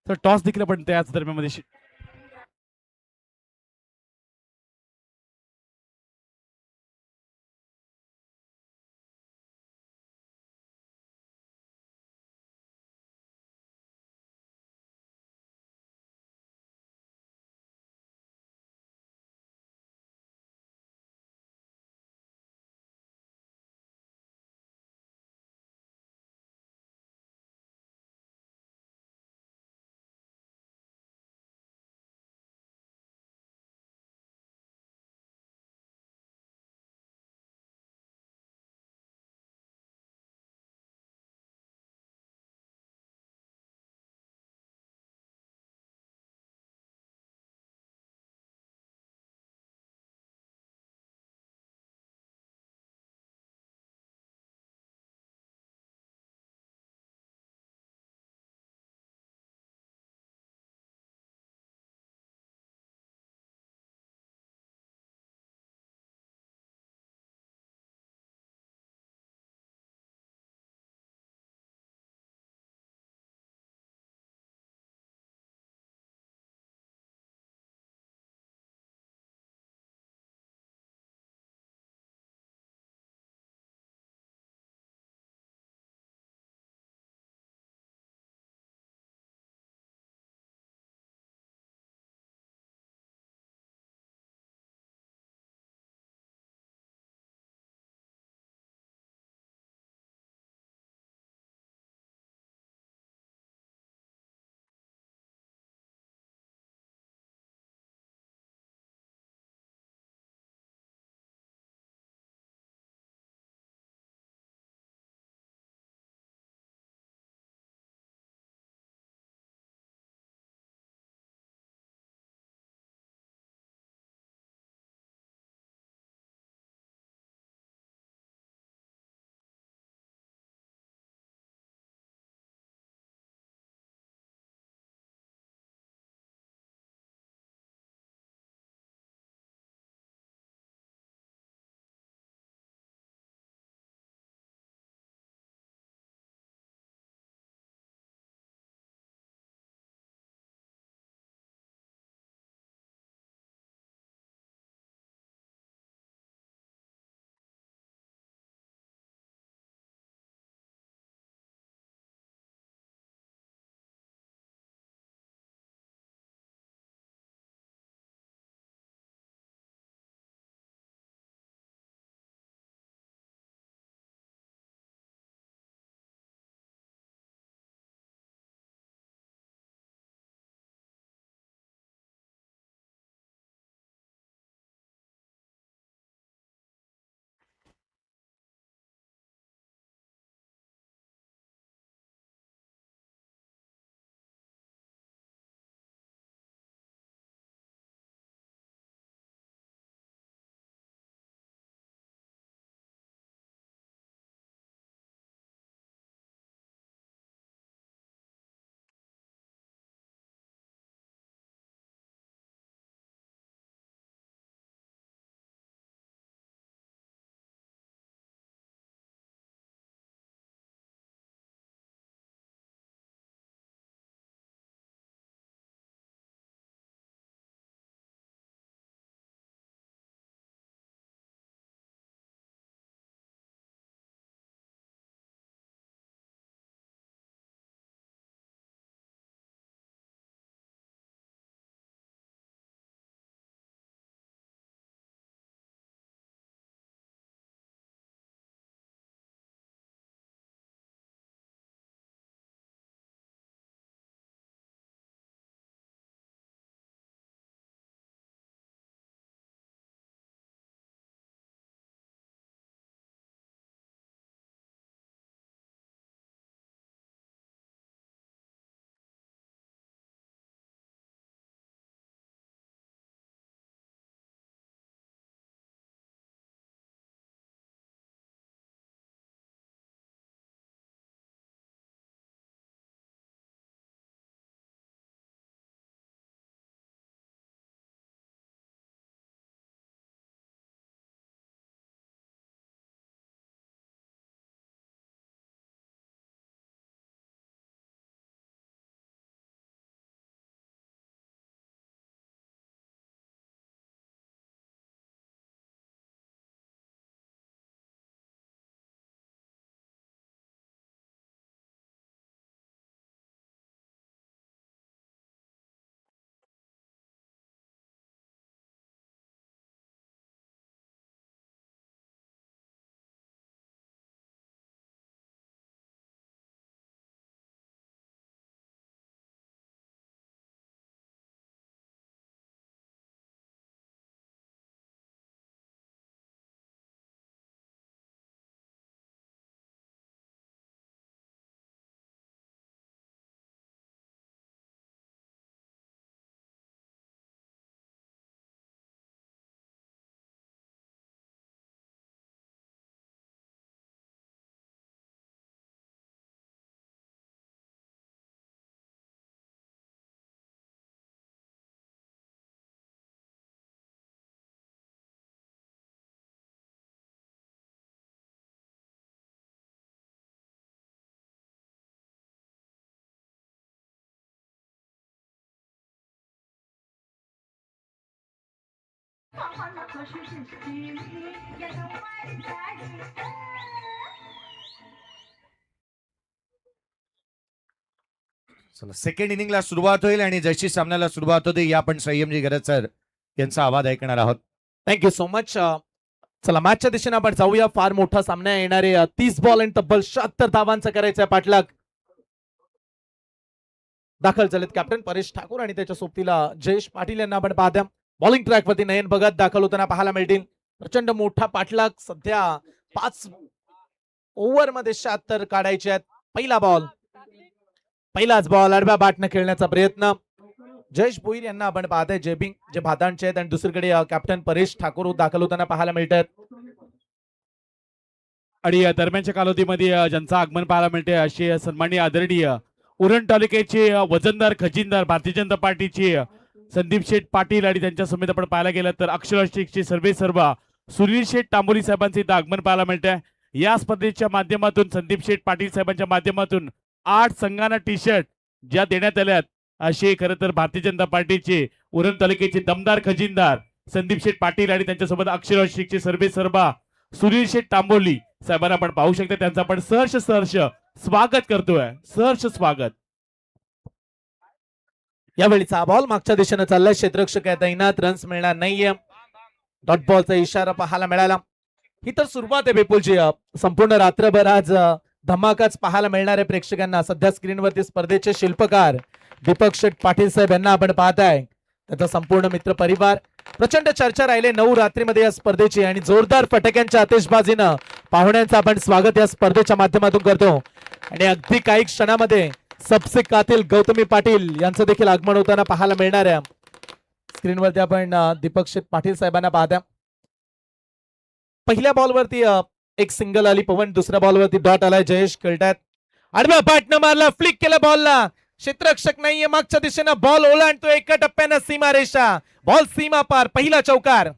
तर टॉस देखील आपण त्याच दरम्यान चला सेकंड इनिंगला सुरुवात होईल आणि जशी सामन्याला सुरुवात होते या पण संयमजी गरज सर यांचा आवाज ऐकणार आहोत. Thank you so much. चला मॅचच्या दिशेने आपण जाऊया. फार मोठा सामना येणारे 30 बॉल आणि तब्बल 76 धावांचा करायचा पाठलाग. दाखल झालेत कॅप्टन परेश ठाकूर आणि त्याच्या सोबतीला जयेश पाटील यांना आपण पाहत्या. बॉलिंग ट्रॅक वरती नयन भगत दाखल होताना पाहायला मिळतील. प्रचंड मोठा पाठलाग. सध्या 5 ओव्हर मध्ये 76 काढायचे आहेत. पहिलाच बॉल आडव्या बॅटने खेळण्याचा प्रयत्न. जयेश भोईर यांना आपण पाहताय जे भातांचे आहेत आणि दुसरीकडे कॅप्टन परेश ठाकूर दाखल होताना पाहायला मिळत आहेत. आणि या दरम्यानच्या कालावधीमध्ये ज्यांचं आगमन पाहायला मिळते असे सन्माननीय आदरणीय उरण तालुक्याचे वजनदार खजिनदार भारतीय जनता पार्टीचे संदीप शेठ पाटील आणि त्यांच्या समेत आपण पाहायला गेलं तर अक्षराष्टीचे सर्वेसर्वा सुनील शेठ तांबोली साहेबांचे इथं आगमन पाहायला मिळते. या स्पर्धेच्या माध्यमातून संदीप शेठ पाटील साहेबांच्या माध्यमातून 8 संघांना टी शर्ट ज्या देण्यात आल्यात असे खरं तर भारतीय जनता पार्टीचे उरण तालुक्याचे दमदार खजिनदार संदीप शेठ पाटील आणि त्यांच्यासोबत अक्षराष्टीचे सर्वेसर्वा सुनील शेठ तांबोली साहेबांना आपण पाहू शकता. त्यांचं आपण सहर्ष स्वागत करतोय. सहर्ष स्वागत. यावेळीचा बॉल मागच्या दिशेने चाललाय. क्षेत्ररक्षक आहे तैनात. रन्स मिळणार नाहीये. डॉट बॉलचा इशारा पाहायला मिळाला. ही तर सुरुवात आहे बिपुलची. संपूर्ण रात्रभर आज धमाकाच पाहायला मिळणार आहे प्रेक्षकांना. सध्या स्क्रीनवरती स्पर्धेचे शिल्पकार दीपक शेठ पाटील साहेब यांना आपण पाहताय. त्याचा संपूर्ण मित्र परिवार. प्रचंड चर्चा राहिले 9 रात्रीमध्ये या स्पर्धेची आणि जोरदार फटाक्यांच्या आतिषबाजीनं पाहुण्यांचं आपण स्वागत या स्पर्धेच्या माध्यमातून करतो. आणि अगदी काही क्षणामध्ये सबसे कातिल गौतमी पाटील यांचं देखील आगमन होताना पाहायला मिळणार आहे. स्क्रीनवरती आपण दीपक शेठ पाटील साहेबांना पाहता. पहिल्या बॉलवरती एक सिंगल आली पवन. दुसऱ्या बॉलवरती डॉट आलाय. जयेश खेळतात. आडव्या बॅटनं मारला. फ्लिक केलं बॉलला. क्षेत्ररक्षक नाहीये. मागच्या दिशेनं बॉल ओलांडतो. एका टप्प्यानं सीमारेषा. बॉल सीमा पार. पहिला चौकार.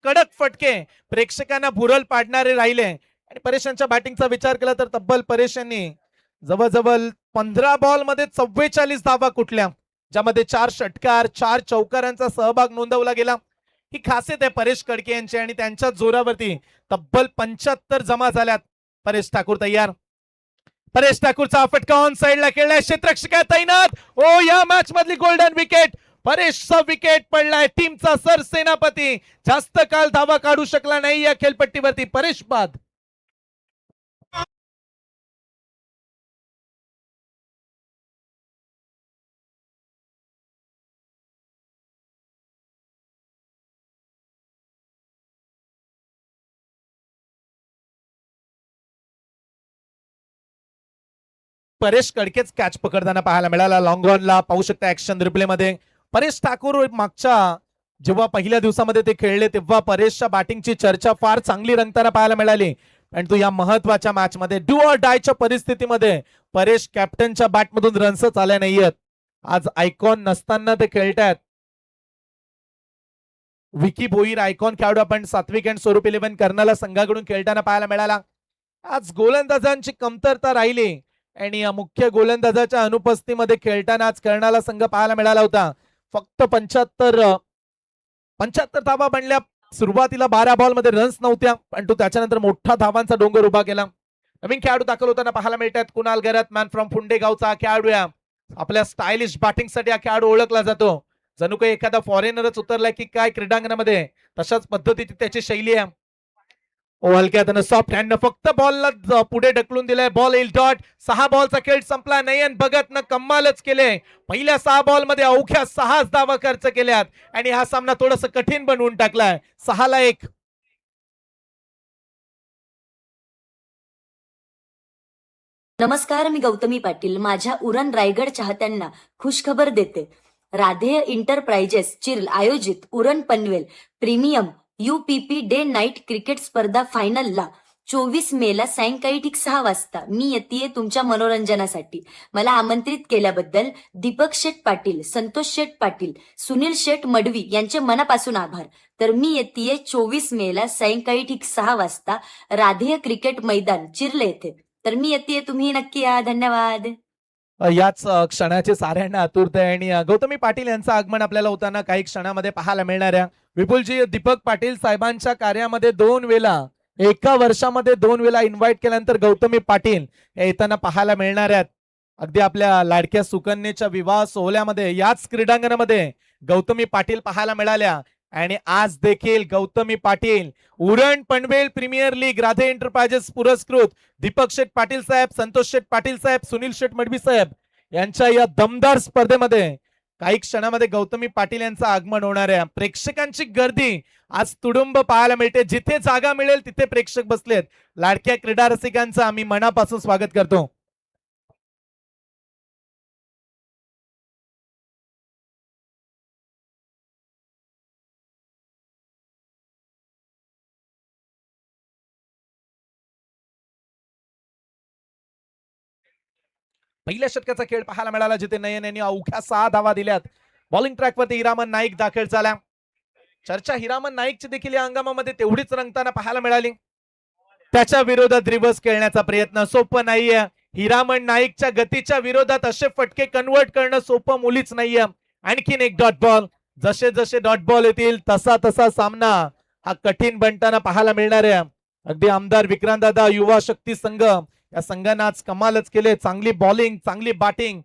कडक फटके प्रेक्षकांना भुरल पाडणारे राहिले. आणि परेशांच्या बॅटिंगचा विचार केला तर तब्बल परेशांनी जवळजवळ 15 बॉल मध्ये 44 धावा कुठल्या, ज्यामध्ये 4 षटकार 4 चौकारांचा सहभाग नोंदवला गेला. ही खासियत आहे परेश कडके यांची आणि त्यांच्या जोरावरती तब्बल 75 जमा झाल्यात. परेश ठाकूर तयार. परेश ठाकूरचा फटका ऑन साइडला खेळलाय. क्षेत्ररक्षक तैनात. ओ या मॅच मधली गोल्डन विकेट. परेशचा विकेट पडलाय. टीमचा सरसेनापती जास्त काळ धावा काढू शकला नाही या खेळपट्टीवरती. परेश बाद. परेश कडकेच कॅच पकडताना पाहायला मिळाला. लॉंग रनला पाहू शकता ऍक्शन रिप्ले मध्ये. परेश ठाकूर मागच्या जेव्हा पहिल्या दिवसामध्ये ते खेळले तेव्हा परेशच्या बॅटिंगची चर्चा फार चांगली रंगताना पाहायला मिळाली. परंतु या महत्वाच्या मॅच मध्ये डू ऑर डायच्या परिस्थितीमध्ये परेश कॅप्टनच्या बॅटमधून रन्सच आल्या नाहीयेत. आज आयकॉन नसताना ते खेळतायत. विकी भोईर आयकॉन खेळाडू आपण सात्विक अँड स्वरूप 11 कर्नाला संघाकडून खेळताना पाहायला मिळाला. आज गोलंदाजांची कमतरता राहिली आणि मुख्य गोलंदाजाच्या अनुपस्थितीमध्ये खेळताना आज कर्नाला संघ पाहायला मिळाला होता. फक्त 75 धावा बनल्या. सुरुवातीला 12 बॉल मध्ये रन्स नव्हत्या, परंतु त्याच्यानंतर मोठा धावांचा डोंगर उभा केला. नवीन खेळाडू दाखल होताना पाहायला मिळतात. कुणाल गरत मॅन फ्रॉम फुंडे गावचा खेळाडू. आपल्या स्टायलिश बॅटिंग साठी हा खेळाडू ओळखला जातो. जणू काही एखादा फॉरेनरच उतरलाय की काय क्रीडांगणामध्ये, तशाच पद्धतीची त्याची शैली आहे. हलक्या हातानं सॉफ्ट हँड फक्त बॉलला पुढे ढकलून दिलाय. बॉल येईल डॉट. 6 बॉलचा खेळ संपला. नयन भगत न कमालच केले. पहिल्या 6 बॉल मध्ये अवघ्या 6 धावा खर्च केल्यात आणि हा सामना थोडासा कठीण बनवून टाकलाय. 6-1. नमस्कार, मी गौतमी पाटील. माझ्या उरण रायगड चाहत्यांना खुशखबर देते. राधेय इंटरप्राइजेस चिर्ल आयोजित Uran Panvel premium UPP day night cricket स्पर्धा फायनलला 24 मेला सायंकाळी ठीक 6 वाजता मी येतेय तुमच्या मनोरंजनासाठी. मला आमंत्रित केल्याबद्दल दीपक शेठ पाटील, संतोष शेठ पाटील, सुनील शेठ मडवी यांचे मनापासून आभार. तर मी येतेय 24 मेला सायंकाळी ठीक 6 वाजता राधेय क्रिकेट मैदान चिर्ल येथे. तर मी येतेय, तुम्ही नक्की या. धन्यवाद. याच क्षणाचे साऱ्यांना आतुरता आहे आणि गौतमी पाटील यांचं आगमन आपल्याला होताना काही क्षणामध्ये पाहायला मिळणार आहे. विपुलजी, दीपक पाटील साहेबांच्या कार्यामध्ये 2 वेळा, एका वर्षामध्ये 2 वेळा इन्व्हाइट केल्यानंतर गौतमी पाटील हे येताना पाहायला मिळणार आहेत. अगदी आपल्या लाडक्या सुकन्येच्या विवाह सोहळ्यामध्ये याच क्रीडांगणामध्ये गौतमी पाटील पाहायला मिळाल्या आणि आज देखील Gautami Patil Uran Panvel premier league Radhe enterprises पुरस्कृत दीपक शेठ पाटील साहेब, संतोष शेठ पाटील साहेब, सुनील शेठ मडवी साहेब यांच्या या दमदार स्पर्धेमध्ये काही क्षणामध्ये गौतमी पाटील यांचं आगमन होणार आहे. प्रेक्षकांची गर्दी आज तुडुंब पाहायला मिळते. जिथे जागा मिळेल तिथे प्रेक्षक बसलेत. लाडक्या क्रीडा रसिकांचं आम्ही मनापासून स्वागत करतो. पहिल्या षटकाचा खेळ पाहायला मिळाला जिथे नयन यांनी अवघ्या 6 धावा दिल्यात. बॉलिंग ट्रॅकवरती हिरामन नाईक दाखल झाला. चर्चा हिरामन नाईकची देखील या हंगामामध्ये तेवढीच रंगताना पाहायला मिळाली. त्याच्या विरोधात रिव्हर्स खेळण्याचा प्रयत्न सोपं नाहीये. हिरामन नाईकच्या गतीच्या विरोधात असे फटके कन्वर्ट करणं सोपं मुलीच नाहीये. आणखीन एक डॉट बॉल. जसे जसे डॉट बॉल येतील तसा तसा सामना हा कठीण बनताना पाहायला मिळणार आहे. अगदी आमदार विक्रांतदादा युवा शक्ती संघ या संघानं आज कमालच केले. चांगली बॉलिंग, चांगली बॅटिंग.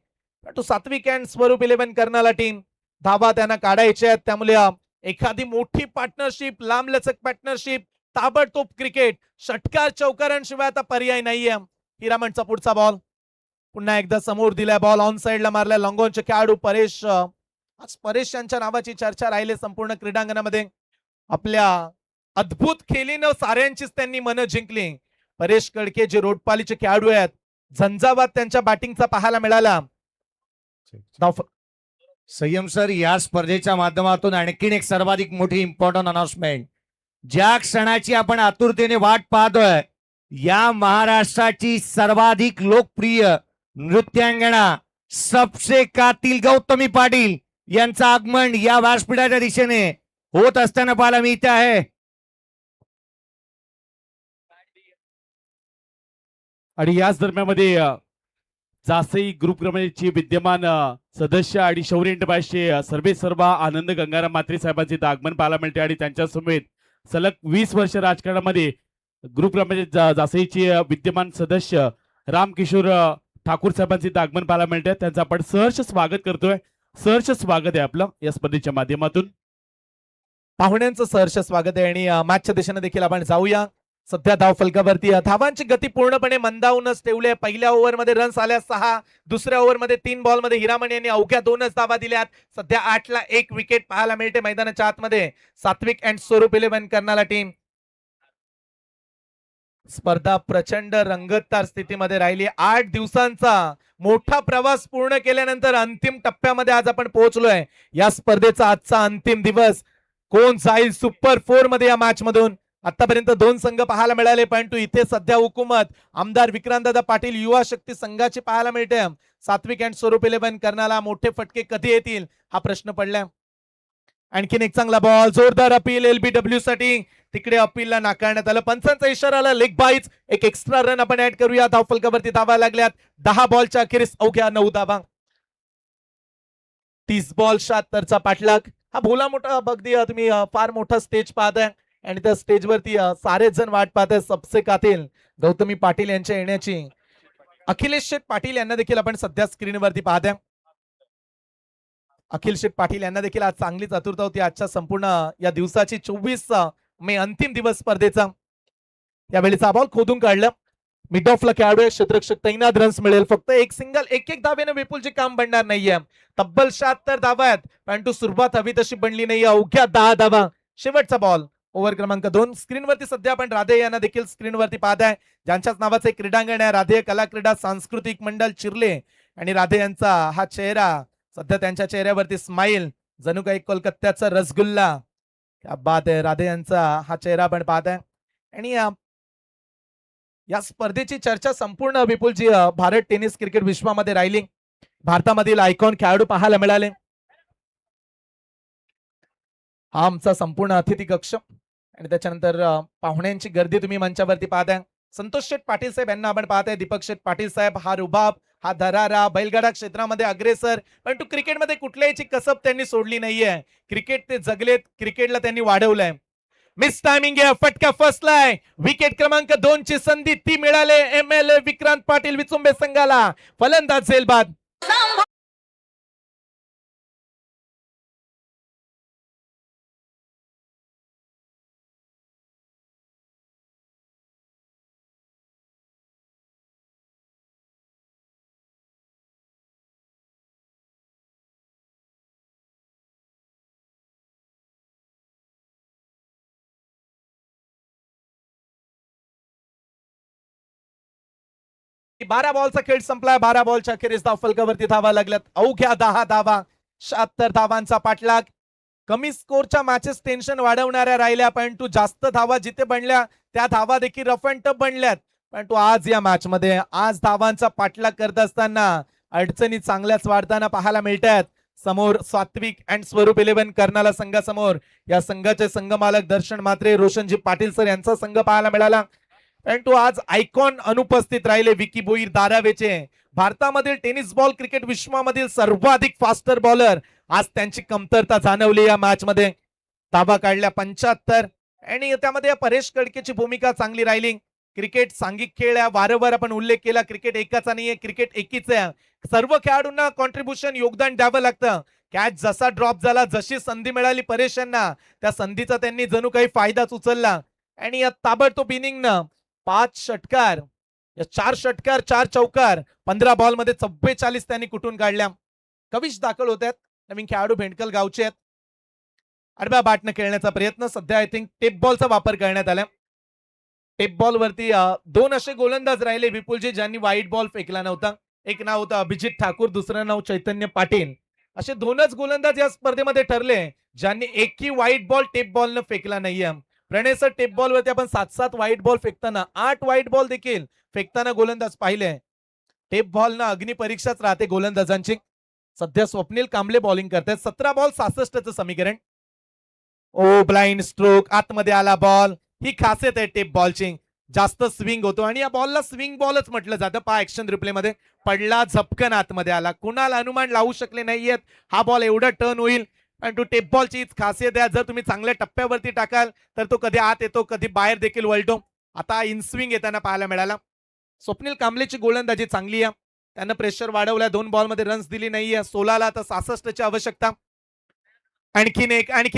तो सात्विक अँड स्वरूप 11 करणारा टीम. धावा त्यांना काढायच्या आहेत. त्यामुळे एखादी मोठी पार्टनरशिप, लांबलचक पार्टनरशिप, ताबडतोब क्रिकेट, षटकार चौकारांशिवाय आता पर्याय नाहीये. हिरामणचा पुढचा बॉल पुन्हा एकदा समोर दिलाय. बॉल ऑन साइडला मारलाय. लॉंगॉनचे खेळाडू परेश, आज परेश यांच्या नावाची चर्चा राहिली संपूर्ण क्रीडांगणामध्ये. आपल्या अद्भुत खेळीनं साऱ्यांचीच त्यांनी मनं जिंकली. परेश कडके जे रोडपालीचे खेळाडू आहेत, झंझावात त्यांच्या बॅटिंगचा पाहायला मिळाला. संयम सर, या स्पर्धेच्या माध्यमातून आणखीन एक सर्वाधिक मोठी इम्पॉर्टंट अनाउन्समेंट. ज्या क्षणाची आपण आतुरतेने वाट पाहतोय, या महाराष्ट्राची सर्वाधिक लोकप्रिय नृत्यांगणा सबसे कातिल गौतमी पाटील यांचं आगमन या व्यासपीठाच्या दिशेने होत असताना पाहायला मिळते आहे. आणि याच दरम्यानमध्ये जासई ग्रुप क्रमांकाची विद्यमान सदस्य आणि शौर्य एंटरप्राइजचे सर्वे सर्वा आनंद गंगाराम म्हात्रे साहेबांचे इथं आगमन पाहायला मिळते आणि त्यांच्या समेत सलग 20 वर्ष राजकारणामध्ये ग्रुप क्रमांकाचे जासईचे विद्यमान सदस्य रामकिशोर ठाकूर साहेबांचे इथं आगमन पाहायला मिळते. त्यांचं आपण सहर्ष स्वागत करतोय. सहर्ष स्वागत आहे आपलं या स्पर्धेच्या माध्यमातून. पाहुण्यांचं सहर्ष स्वागत आहे आणि मॅचच्या दिशेने देखील आपण जाऊया. सध्या धाव फलकावरती धावांची गती पूर्णपणे मंदावूनच ठेवली आहे. पहिल्या ओव्हरमध्ये रन्स आल्या 6. दुसऱ्या ओव्हरमध्ये 3 बॉलमध्ये हिरामण यांनी अवघ्या 2च धावा दिल्यात. सध्या 8ला 1 विकेट पाहायला मिळते मैदानाच्या आतमध्ये. सात्विक अँड स्वरूप 11 करणारा टीम. स्पर्धा प्रचंड रंगतदार स्थितीमध्ये राहिली. 8 दिवसांचा मोठा प्रवास पूर्ण केल्यानंतर अंतिम टप्प्यामध्ये आज आपण पोहोचलोय. या स्पर्धेचा आजचा अंतिम दिवस. कोण जाईल सुपर 4 मध्ये या मॅच मधून? आतापर्यंत 2 संघ पाहायला मिळाले, परंतु इथे सध्या हुकूमत आमदार विक्रांतदादा पाटील युवा शक्ती संघाची पाहायला मिळते. सात्विक अँड स्वरूप 11 करण्याला मोठे फटके कधी येतील हा प्रश्न पडलाय. आणखीन एक चांगला बॉल, जोरदार अपील LBW साठी. तिकडे अपीलला नाकारण्यात आलं. पंचांचा इशारा आला. लेग बाईज. एक एक्स्ट्रा रन आपण ऍड करूया. धाव फलकावरती धावा लागल्यात. 10 बॉलच्या अखेरीस अवघ्या 9 धावा. 30 बॉल 76चा पाठलाग. हा भोला मोठा अगदी तुम्ही फार मोठा स्टेज पाहताय आणि त्या स्टेजवरती सारेच जण वाट पाहताय सबसे कातिल गौतमी पाटील यांच्या येण्याची. अखिलेश शेठ पाटील यांना देखील आपण सध्या स्क्रीनवरती पाहताय. अखिल शेठ पाटील यांना देखील आज चांगलीच आतुरता होती आजच्या संपूर्ण या दिवसाची. 24 मे अंतिम दिवस स्पर्धेचा. यावेळीचा बॉल खोदून काढलं. मिड ऑफला खेळाडू आहे, क्षेत्ररक्षक तैनात, रन्स मिळेल. फक्त एक सिंगल, एक धावेनं विपुलचे काम बनणार नाहीये. तब्बल 76 धावा आहेत, परंतु सुरुवात हवी तशी बनली नाहीये. अवघ्या 10 धावा. शेवटचा बॉल ओव्हर क्रमांक 2. स्क्रीनवरती सध्या आपण राधे यांना देखील स्क्रीनवरती पाहताय, ज्यांच्याच नावाचे क्रीडांगण आहे, राधे कला क्रीडा सांस्कृतिक मंडळ चिर्ले. आणि राधे यांचा हा चेहरा, सध्या त्यांच्या चेहऱ्यावरती स्माइल, जणू काही कोलकात्याचा रसगुल्ला. क्या बात आहे. राधे यांचा हा चेहरा आपण पाहताय. आणि या स्पर्धेची चर्चा संपूर्ण विपुलजी भारत टेनिस क्रिकेट विश्वामध्ये राहिली. भारतामधील आयकॉन खेळाडू पाहायला मिळाले. हा आमचा संपूर्ण अतिथी कक्ष आणि त्याच्यानंतर पाहुण्यांची गर्दी तुम्ही मंचावरती पाहताय. संतोष शेठ पाटील साहेब यांना आपण पाहताय. दीपक शेठ पाटील साहेब, हा रुबाब, हा धरारा, बैलगाडा क्षेत्रामध्ये अग्रेसर, परंतु क्रिकेटमध्ये कुठल्याही कसब त्यांनी सोडली नाहीये. क्रिकेट ते जगलेत, क्रिकेटला त्यांनी वाढवलंय. मिस टायमिंग आहे, फटका फसलाय. विकेट क्रमांक 2 ची संधी ती मिळाले ML विक्रांत पाटील विचुंबे संघाला. फलंदाज झेलबाद. बारा बॉलचा खेळ संपलाय. 12 बॉलच्या अखेरीस धाव फलकावरती धावा लागल्यात. अवघ्या 10 धावा. 76 धावांचा पाठलाग. कमी स्कोरच्या मॅचेस टेन्शन वाढवणाऱ्या राहिल्या, परंतु जास्त धावा जिथे बनल्या त्या धावा देखील रफ अँड टफ बनल्यात. परंतु आज या मॅच मध्ये आज धावांचा पाठलाग करत असताना अडचणी चांगल्याच वाढताना पाहायला मिळतात. समोर सात्विक अँड स्वरूप 11 कर्नाला संघासमोर या संघाचे संघमालक दर्शन म्हात्रे, रोशनजी पाटील सर यांचा संघ पाहायला मिळाला. परंतु आज आयकॉन अनुपस्थित राहिले. विकी बोईर दारावेचे, भारतामधील टेनिस बॉल क्रिकेट विश्वामधील सर्वाधिक फास्टर बॉलर, आज त्यांची कमतरता जाणवली या मॅच मध्ये. धावा काढल्या 75 आणि त्यामध्ये परेश कडकेची भूमिका चांगली राहिली. क्रिकेट सांघिक खेळ आहे, वारंवार आपण उल्लेख केला. क्रिकेट एकाचा नाहीये, क्रिकेट एकीच आहे. सर्व खेळाडूंना कॉन्ट्रीब्युशन, योगदान द्यावं लागतं. कॅच जसा ड्रॉप झाला, जशी संधी मिळाली परेश यांना, त्या संधीचा त्यांनी जणू काही फायदाच उचलला. आणि या ताबडतोब इनिंगनं 5 षटकार, 4 षटकार, 4 चौकार, 15 बॉल मध्ये 44 त्यांनी कुठून काढल्या. कविश दाखल होत आहेत. नवीन खेळाडू भेंडकल गावचे आहेत. आडव्या बॅटनं खेळण्याचा प्रयत्न. सध्या आय थिंक टेप बॉलचा वापर करण्यात आला. टेप बॉल वरती 2 असे गोलंदाज राहिले विपुलजी ज्यांनी व्हाईट बॉल फेकला नव्हता. एक नाव होतं अभिजित ठाकूर, दुसरं नाव चैतन्य पाटील. असे 2च गोलंदाज या स्पर्धेमध्ये ठरले ज्यांनी एकही व्हाईट बॉल टेप बॉलनं फेकला नाहीये. प्रणय सर, टेप बॉल वरती आपण 7-7 व्हाईट बॉल फेकताना, 8 व्हाईट बॉल देखील फेकताना गोलंदाज पाहिले. टेप बॉल ना अग्नि परीक्षाच राहते गोलंदाजांची. सध्या स्वप्नील कांबळे बॉलिंग करतात. 17 बॉल 66चं समीकरण. ओ ब्लाइंड स्ट्रोक, आतमध्ये आला बॉल. ही खासियत आहे टेप बॉलची, जास्त स्विंग होतो आणि या बॉलला स्विंग बॉलच म्हटलं जातं. पहा ऍक्शन रिप्ले मध्ये, पडला, झपकन आतमध्ये आला. कुणाला अनुमान लावू शकले नाहीयेत हा बॉल एवढा टर्न होईल. परंतु टेप बॉलची खासियत आहे, जर तुम्ही चांगल्या टप्प्यावरती टाकाल तर तो कधी आत येतो, कधी बाहेर देखील वळतो. आता इन स्विंग येताना पाहायला मिळाला. स्वप्नील कांबळेची गोलंदाजी चांगली आहे. त्यानं प्रेशर वाढवलाय. 2 बॉल मध्ये रन्स दिली नाहीये. 16ला तर 66ची आवश्यकता. आणखीन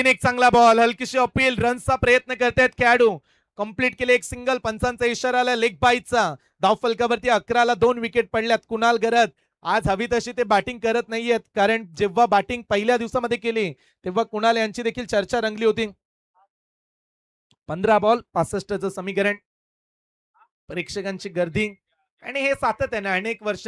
एक चांगला बॉल. हलकीशी अपील, रन्सचा प्रयत्न करतायत खेळाडू. कंप्लीट केले. एक सिंगल. पंचांचा इशारा आला लेग बाईचा. धाव फलकावरती 11ला 2 विकेट पडल्यात. कुणाल गरज आज हवी तशी ते बॅटिंग करत नाहीयेत, कारण जेव्हा बॅटिंग पहिल्या दिवसामध्ये केली तेव्हा कुणाल यांची देखील चर्चा रंगली होती. 15 बॉल 65चं समीकरण. प्रेक्षकांची गर्दी आणि हे सातत्याने अनेक वर्ष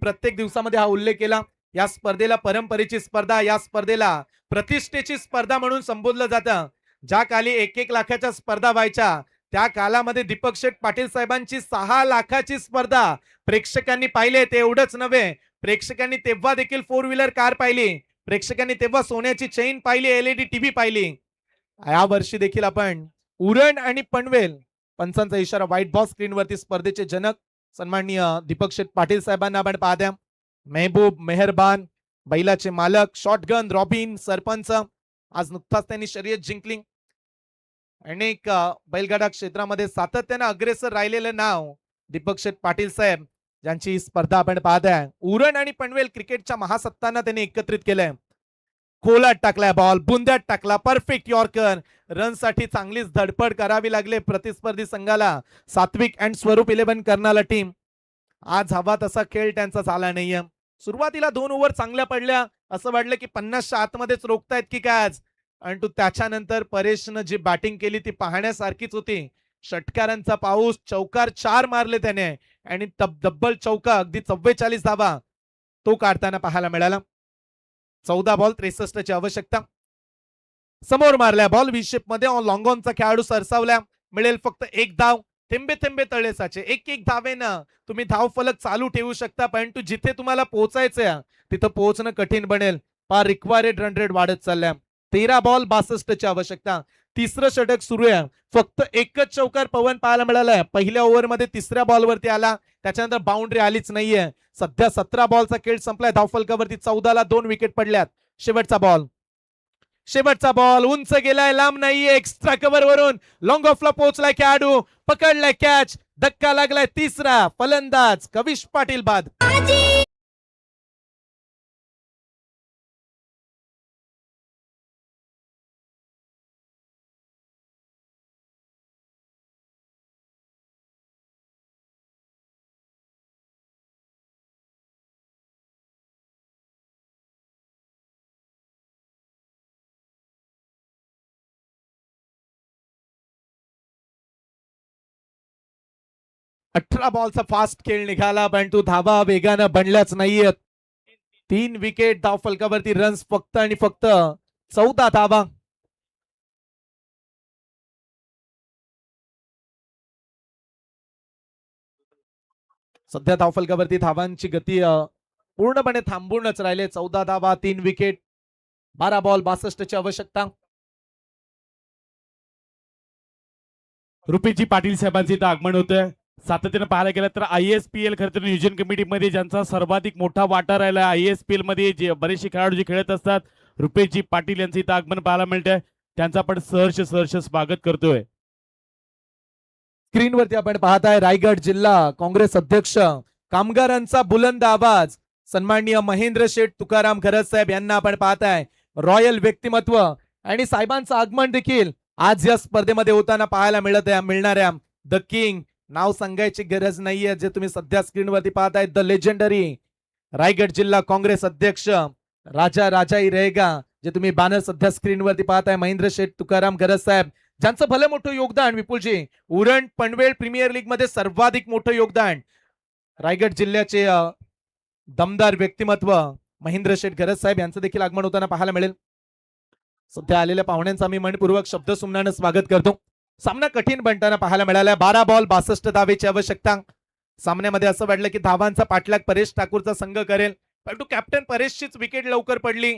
प्रत्येक दिवसामध्ये हा उल्लेख केला. या स्पर्धेला परंपरेची स्पर्धा, या स्पर्धेला प्रतिष्ठेची स्पर्धा म्हणून संबोधलं जातं. ज्या काली 1-1 लाखाच्या स्पर्धा व्हायच्या त्या कालामध्ये दीपक शेठ पाटील साहेबांची 6 लाखाची स्पर्धा प्रेक्षकांनी पाहिले. ते एवढंच नव्हे, प्रेक्षकांनी तेव्हा देखील 4 व्हीलर कार पाहिली. प्रेक्षकांनी तेव्हा सोन्याची चेन पाहिली, LED टीव्ही पाहिली. या वर्षी देखील आपण उरण आणि पनवेल, पंचांचा इशारा, व्हाईट बॉक्स स्क्रीनवरती स्पर्धेचे जनक सन्माननीय दीपक शेठ पाटील साहेबांना आपण पाहत्या. मेहबूब, मेहरबान, बैलाचे मालक, शॉटगन, रॉबिन, सरपंच. आज नुकताच त्यांनी शर्यत जिंकली. अनेक बैलगाडा क्षेत्रामध्ये सातत्याने अग्रेसर राहिलेलं नाव दीपक शेठ पाटील साहेब, ज्यांची स्पर्धा आपण पाहताय. उरण आणि पनवेल क्रिकेटच्या महासत्तांना त्यांनी एकत्रित केलंय. खोलात टाकलाय बॉल, बुंद्यात टाकला, परफेक्ट यॉर्कर. रन साठी चांगलीच धडपड करावी लागले प्रतिस्पर्धी संघाला. सात्विक अँड स्वरूप 11 करणारा टीम. आज हवा तसा खेळ त्यांचा झाला नाहीये. सुरुवातीला 2 ओव्हर चांगल्या पडल्या, असं वाटलं की 50च्या आतमध्येच रोखतायत की काय आज. आणि त्याच्यानंतर परेशनं जी बॅटिंग केली ती पाहण्यासारखीच होती. षटकारांचा पाऊस, चौकार 4 मारले त्याने आणि डब्बल चौका, अगदी 44 धावा तो काढताना पाहायला मिळाला. 14 बॉल 63 ची आवश्यकता. समोर मारल्या बॉल विशेप मध्ये लॉंग ऑनचा खेळाडू सरसावला. मिळेल फक्त 1 धाव. थेंबे थेंबे तळे साचे. एक धावेनं तुम्ही धाव फलक चालू ठेवू शकता, परंतु जिथे तुम्हाला पोहोचायचंय तिथं पोहोचणं कठीण बनेल. पार रिक्वायर्ड रन रेट वाढत चालल्या. 13 बॉल 62 ची आवश्यकता. तिसरं षटक सुरू आहे. फक्त एकच चौकार पवन पाहायला मिळालाय. पहिल्या ओव्हरमध्ये तिसऱ्या बॉलवरती आला, त्याच्यानंतर बाउंड्री आलीच नाहीये. सध्या 17 बॉलचा खेळ संपलाय. धावफलकावरती 14ला 2 विकेट पडल्यात. शेवटचा बॉल, शेवटचा बॉल उंच गेलाय, लांब नाहीये. एक्स्ट्रा कव्हर वरून लॉंग ऑफला पोहोचलाय खेळाडू, पकडलाय कॅच. धक्का लागलाय. तिसरा फलंदाज कविश पाटील बाद. अठरा बॉलचा फास्ट खेळ निघाला, परंतु धावा वेगानं बनल्याच नाहीयेत. 3 विकेट. धावफलकावरती रन्स फक्त आणि फक्त 14 धावा. सध्या धावफलकावरती धावांची गती पूर्णपणे थांबूनच राहिले. 14 धावा, 3 विकेट, 12 बॉल 62 ची आवश्यकता. रुपेशजी पाटील साहेबांचे इथं आगमन होतंय. सातत्यानं पाहायला गेलं तर ISPL खरं तर नियोजन कमिटीमध्ये ज्यांचा सर्वाधिक मोठा वाटा राहिला, ISPL मध्ये जे बरेचसे खेळाडू जे खेळत असतात, रुपेशजी पाटील यांचं इथं आगमन पाहायला मिळतंय. त्यांचं आपण सहर्ष स्वागत करतोय. स्क्रीनवरती आपण पाहताय रायगड जिल्हा काँग्रेस अध्यक्ष, कामगारांचा बुलंद आवाज सन्माननीय महेंद्र शेठ तुकाराम खरस साहेब यांना आपण पाहताय. रॉयल व्यक्तिमत्व आणि साहेबांचं आगमन देखील आज या स्पर्धेमध्ये होताना पाहायला मिळणाऱ्या द किंग, नाव सांगायची गरज नाहीये, जे तुम्ही सध्या स्क्रीनवरती पाहताय, द लेजेंडरी रायगड जिल्हा काँग्रेस अध्यक्ष राजा राजाई रहेगा, जे तुम्ही बॅनर सध्या स्क्रीनवरती पाहताय, महेंद्र शेठ तुकाराम खरस साहेब, ज्यांचं भलं मोठं योगदान विपुलजी उरण पनवेल प्रीमियर लीग मध्ये सर्वाधिक मोठं योगदान. रायगड जिल्ह्याचे दमदार व्यक्तिमत्व महेंद्र शेठ खरस साहेब यांचं देखील आगमन होताना पाहायला मिळेल. सध्या आलेल्या पाहुण्यांचा मी मनपूर्वक शब्द सुमनानं स्वागत करतो. सामना कठीण बनताना पाहायला मिळाला. 12 बॉल 62 धावेची आवश्यकता. सामन्यामध्ये असं वाटलं की धावांचा पाठलाग परेश ठाकूरचा संघ करेल, परंतु कॅप्टन परेशचीच विकेट लवकर पडली.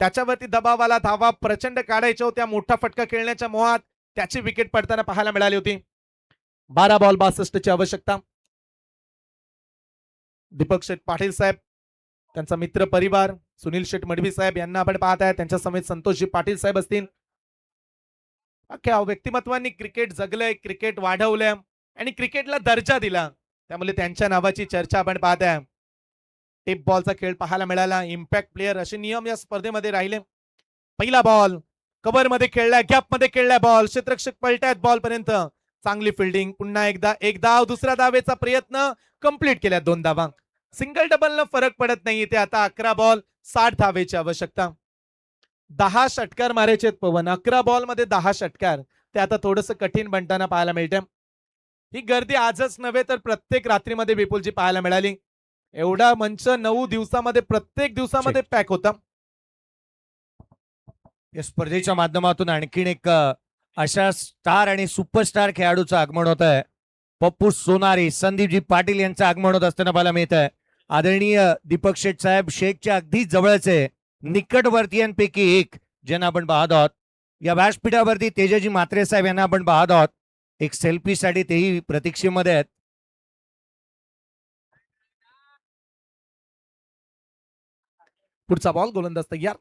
त्याच्यावरती दबावाला धावा प्रचंड काढायच्या होत्या. मोठा फटका खेळण्याच्या मोहात त्याची विकेट पडताना पाहायला मिळाली होती. 12 बॉल 62 ची आवश्यकता. दीपक शेठ पाटील साहेब, त्यांचा मित्र परिवार सुनील शेठ मडवी साहेब यांना आपण पाहताय. त्यांच्या समेत संतोषजी पाटील साहेब असतील. अख्ख्या व्यक्तिमत्वांनी क्रिकेट जगलंय, क्रिकेट वाढवलंय आणि क्रिकेटला दर्जा दिला, त्यामुळे त्यांच्या नावाची चर्चा आपण पाहताय. टिप बॉलचा खेळ पाहायला मिळाला. इम्पॅक्ट प्लेयर असे नियम या स्पर्धेमध्ये राहिले. पहिला बॉल कव्हर मध्ये खेळलाय, गॅप मध्ये खेळलाय बॉल, क्षेत्ररक्षक पलटायत बॉल पर्यंत. चांगली फिल्डिंग. पुन्हा एकदा एक धाव, दुसरा धावेचा प्रयत्न कंप्लीट केल्या, 2 धावा. सिंगल डबल न फरक पडत नाही ते. आता 11 बॉल 60 धावेची आवश्यकता. 10 षटकार मारायचे आहेत पवन. 11 बॉल मध्ये 10 षटकार, ते आता थोडस कठीण बनताना पाहायला मिळते. ही गर्दी आजच नव्हे तर प्रत्येक रात्रीमध्ये विपुलजी पाहायला मिळाली. एवढा मंच 9 दिवसामध्ये प्रत्येक दिवसामध्ये पॅक होता. या स्पर्धेच्या माध्यमातून आणखीन एक अशा स्टार आणि सुपरस्टार खेळाडूचं आगमन होत आहे. पप्पू सोनारी, संदीपजी पाटील यांचं आगमन होत असताना पाहायला मिळत आहे. आदरणीय दीपक शेठ साहेब, शेखच्या अगदी जवळचे निकटवर्तीयांपैकी एक ज्यांना आपण पाहत आहोत. या व्यासपीठावरती तेजाजी म्हात्रे साहेब यांना आपण पाहत आहोत. एक सेल्फीसाठी तेही प्रतीक्षेमध्ये आहेत. पुढचा बॉल, गोलंदाज तयार.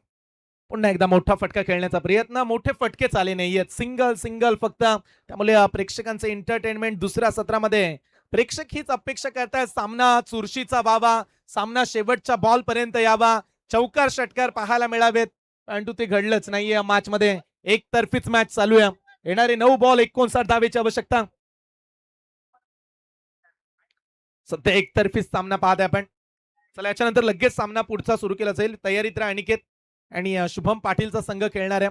पुन्हा एकदा मोठा फटका खेळण्याचा प्रयत्न. मोठे फटके चाले नाहीयेत, सिंगल फक्त. त्यामुळे प्रेक्षकांचं एंटरटेनमेंट दुसऱ्या सत्रामध्ये प्रेक्षक हीच अपेक्षा करतायत. सामना चुरशीचा व्हावा, सामना शेवटच्या बॉल पर्यंत यावा, चौकार षटकार पाहायला मिळावेत. परंतु ते घडलंच नाहीये या मॅच मध्ये. एकतर्फीच मॅच चालू आहे. येणारे 9 बॉल 59 धावेची आवश्यकता. सध्या एकतर्फीच सामना पाहत आहे आपण. चला याच्यानंतर लगेच सामना पुढचा सुरू केला जाईल. तयारीत राहा अनिकेत आणि शुभम पाटीलचा संघ खेळणार आहे.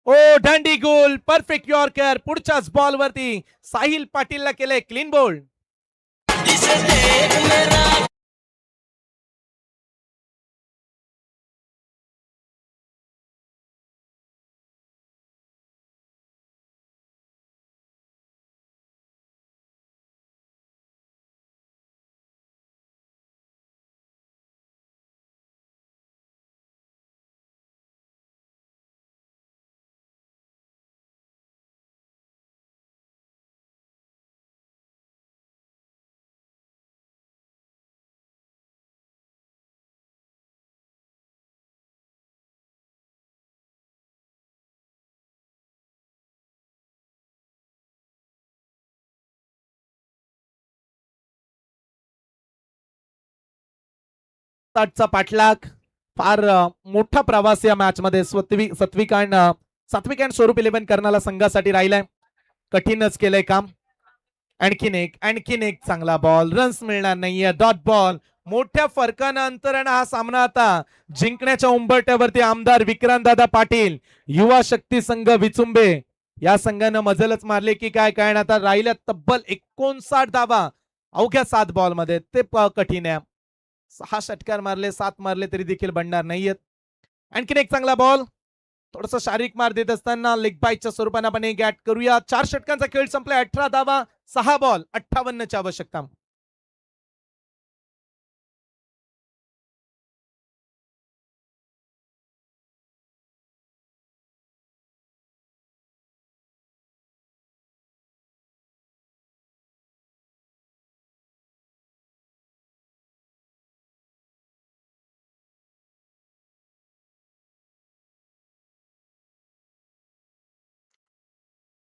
ओ दांडी गोल, परफेक्ट यॉर्कर. पुढच्याच बॉल वरती साहिल पाटीलला केलंय क्लीन बोल्ड. चा पाठलाग. फार मोठा प्रवास या मॅच मध्ये सात्विक अँड स्वरूप 11 करणारा संघासाठी राहिलाय. कठीणच केलंय काम. आणखीन एक चांगला बॉल. रन्स मिळणार नाहीये. Dot ball. मोठ्या फरकानं अंतरानं हा सामना आता जिंकण्याच्या उंबरठ्यावरती आमदार विक्रांतदादा पाटील, युवा शक्ती संघ विचुंबे या संघानं मजलच मारले की काय काय. आता राहिल्या तब्बल 59 धावा अवघ्या 7 बॉल मध्ये. ते कठीण आहे. 6 षटकार मारले, 7 मारले तरी देखील बनणार नाहीयेत. आणखीन एक चांगला बॉल. थोडस शारीरिक मार देत असताना लेग बाईटच्या स्वरूपाने आपण एक ऍड करूया. 4 षटकांचा खेळ संपलाय. 18 धावा, 6 बॉल, 58 ची आवश्यकता.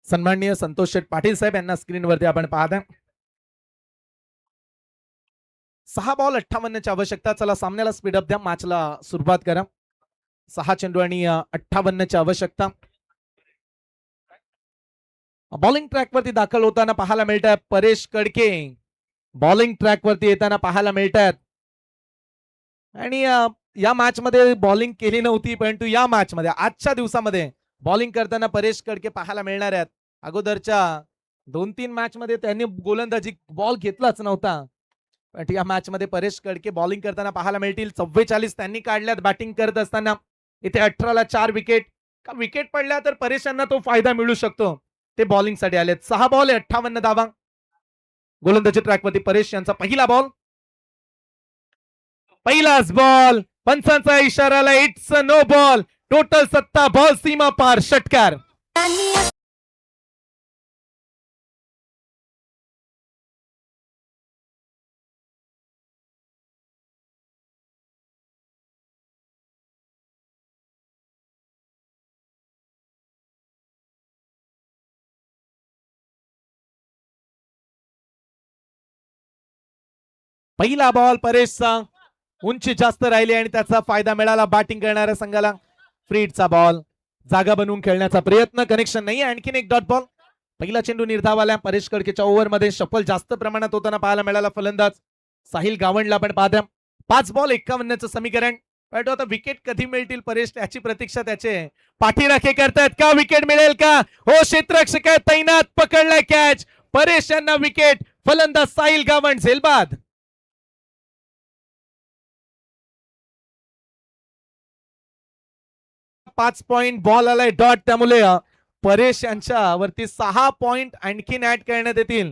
सन्माननीय संतोष शेठ पाटील साहेब यांना स्क्रीनवरती आपण पाहत आहे. 6 बॉल 58 ची आवश्यकता. चला सामन्याला स्पीडअप द्या. मॅचला सुरुवात करा. 6 चेंडू आणि 58 ची आवश्यकता. बॉलिंग ट्रॅक वरती दाखल होताना पाहायला मिळत आहे परेश कडके. बॉलिंग ट्रॅक वरती येताना पाहायला मिळतात. आणि या मॅच मध्ये बॉलिंग केली नव्हती, परंतु या मॅच मध्ये आजच्या दिवसामध्ये बॉलिंग करताना परेश कडके पाहायला मिळणार आहेत. अगोदरच्या 2-3 मॅच मध्ये त्यांनी गोलंदाजी बॉल घेतलाच नव्हता. पण या मॅच मध्ये परेश कडके बॉलिंग करताना पाहायला मिळतील. 44 त्यांनी काढल्यात बॅटिंग करत असताना. इथे 18 ला 4 विकेट. विकेट पडल्या तर परेशांना तो फायदा मिळू शकतो. ते बॉलिंग साठी आलेत. 6 बॉल 58 धावा. गोलंदाजी ट्रॅकवरती परेश यांचा पहिला बॉल. पहिलाच बॉल. पंचांचा इशारा आला. It's a no ball. Total 7 ball सीमा पार. षटकार. पहिला बॉल परेशचा. उंची जास्त राहिली आणि त्याचा फायदा मिळाला बॅटिंग करणाऱ्या संघाला. फ्रीडचा बॉल. जागा बनवून खेळण्याचा प्रयत्न. कनेक्शन नाही. आणखीन एक डॉट बॉल. पहिला चेंडू निर्धावाला. परेश कडकेच्या ओव्हर मध्ये शफल जास्त प्रमाणात होताना पाहायला मिळाला फलंदाज साहिल गावंडला आपण पाहता. 5 बॉल 51 चं समीकरण. पण आता विकेट कधी मिळतील परेश त्याची प्रतीक्षा त्याचे पाठीराखे करतायत. का विकेट मिळेल का? हो क्षेत्ररक्षक तैनात. पकडलाय कॅच. परेश यांना विकेट. फलंदाज साहिल गावंड झेलबाद. 5 पॉइंट बॉल आलाय डॉट. त्यामुळे परेश यांच्या वरती 6 पॉइंट आणखीन ऍड करण्यात येतील.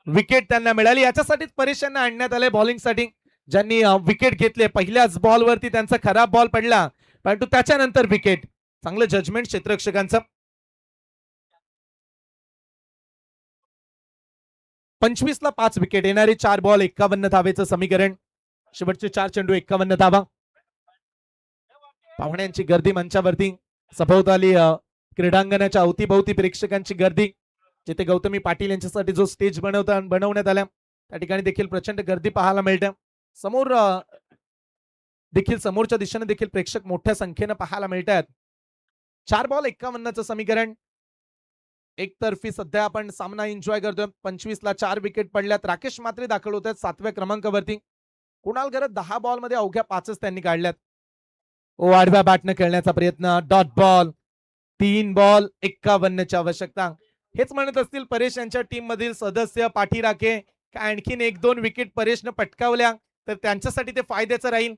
विकेट त्यांना मिळाली. याच्यासाठीच परेश यांना आणण्यात आले बॉलिंग साठी. ज्यांनी विकेट घेतले. पहिल्याच बॉल वरती त्यांचा खराब बॉल पडला, परंतु त्याच्यानंतर विकेट. चांगलं जजमेंट क्षेत्ररक्षकांचं. 25 ला 5 विकेट. येणारे 4 बॉल 51 धावेचं समीकरण. शेवटचे 4 चेंडू 51 धावा. पाहुण्यांची गर्दी मंचावरती. सभोवताली क्रीडांगणाच्या अवतीभोवती प्रेक्षकांची गर्दी. जिथे गौतमी पाटील यांच्यासाठी जो स्टेज बनवण्यात आला त्या ठिकाणी देखील प्रचंड गर्दी पाहायला मिळते. समोर देखील समोरच्या दिशेने देखील प्रेक्षक मोठ्या संख्येनं पाहायला मिळतात. 4 बॉल 51चं समीकरण. एकतर्फी सध्या आपण सामना एन्जॉय करतोय. 25ला 4 विकेट पडल्यात. राकेश मात्रे दाखल होत आहेत 7व्या क्रमांकावरती. कुणाल गरज 10 बॉल मध्ये अवघ्या 5च त्यांनी काढल्यात. आडव्या बॅटनं खेळण्याचा प्रयत्न. Dot ball. 3 बॉल 51ची आवश्यकता. हेच म्हणत असतील परेश यांच्या टीम मधील सदस्य पाठीराखे काय आणखीन 1-2 विकेट परेशनं पटकावल्या तर त्यांच्यासाठी ते फायद्याचं राहील.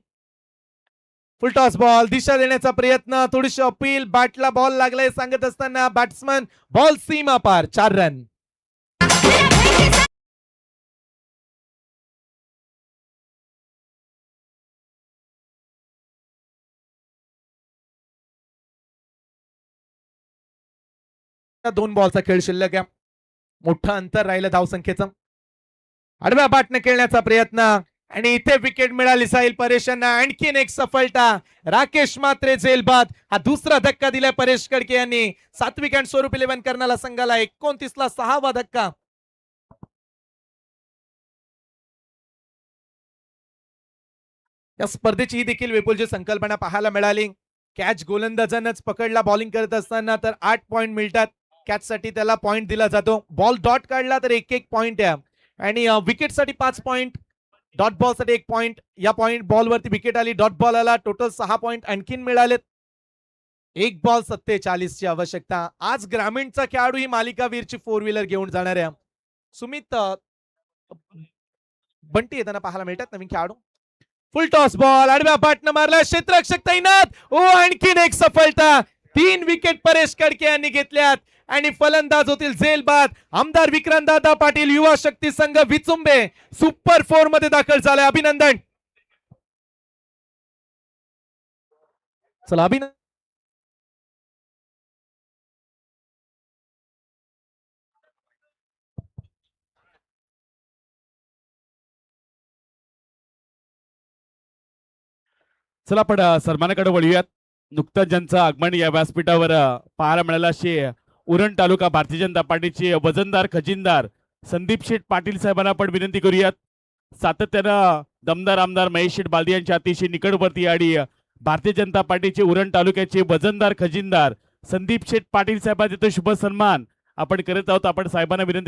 Full toss ball. दिशा देण्याचा प्रयत्न. थोडीशी अपील. बॅटला बॉल लागलाय सांगत असताना बॅट्समन बॉल सीमा पार. 4 रन. दोन बॉलचा खेळ शिल्लक आहे. मोठं अंतर राहिलं धावसंख्येचं. आडव्या बॅटने खेळण्याचा प्रयत्न आणि इथे विकेट मिळाली साहिल परेश यांना. आणखीन एक सफलता. राकेश मात्रे झेलबाद. हा दुसरा धक्का दिलाय परेश कडके यांनी. 7 विकेट स्वरूप 11 करण्याला संघाला. 29ला 6वा धक्का. या स्पर्धेची ही देखील विपुलची संकल्पना पाहायला मिळाली. कॅच गोलंदाजांनाच पकडला बॉलिंग करत असताना तर 8 पॉइंट मिळतात. कॅच साठी त्याला पॉइंट दिला जातो. बॉल डॉट काढला तर 1-1 पॉइंट आहे आणि विकेट साठी 5 पॉइंट. डॉट बॉल साठी 1 पॉइंट. या पॉइंट बॉल वरती विकेट आली. डॉट बॉल आला. टोटल 6 पॉइंट आणखीन मिळालेत. 1 बॉल 47ची आवश्यकता. आज ग्रामीणचा खेळाडू ही मालिकावीरची 4 व्हीलर घेऊन जाणार आहे. सुमित बंटी येताना पाहायला मिळतात नवीन खेळाडू. फुल टॉस बॉल. आडव्या बॅटनं मारला. क्षेत्ररक्षक तैनात. आणखीन एक सफलता. 3 विकेट परेश कडके यांनी घेतल्यात आणि फलंदाज होतील झेलबाद. आमदार विक्रांतदादा पाटील युवा शक्ती संघ विचुंबे सुपर 4 मध्ये दाखल झालाय. अभिनंदन. चला अभिनंदन. चला आपण सन्मानाकडे वळूयात. नुकतंच ज्यांचं आगमन या व्यासपीठावर पाहायला मिळालं असे उरण तालुका भारतीय जनता पार्टीचे वजनदार खजिनदार संदीप शेठ पाटील साहेबांना आपण विनंती करूयात. सातत्यानं दमदार आमदार महेश शेठ बालदी यांच्या अतिशय निकटवर्ती आणि भारतीय जनता पार्टीचे उरण तालुक्याचे वजनदार खजिनदार संदीप शेठ पाटील साहेबांचा शुभ सन्मान आपण करत आहोत. आपण साहेबांना विनंती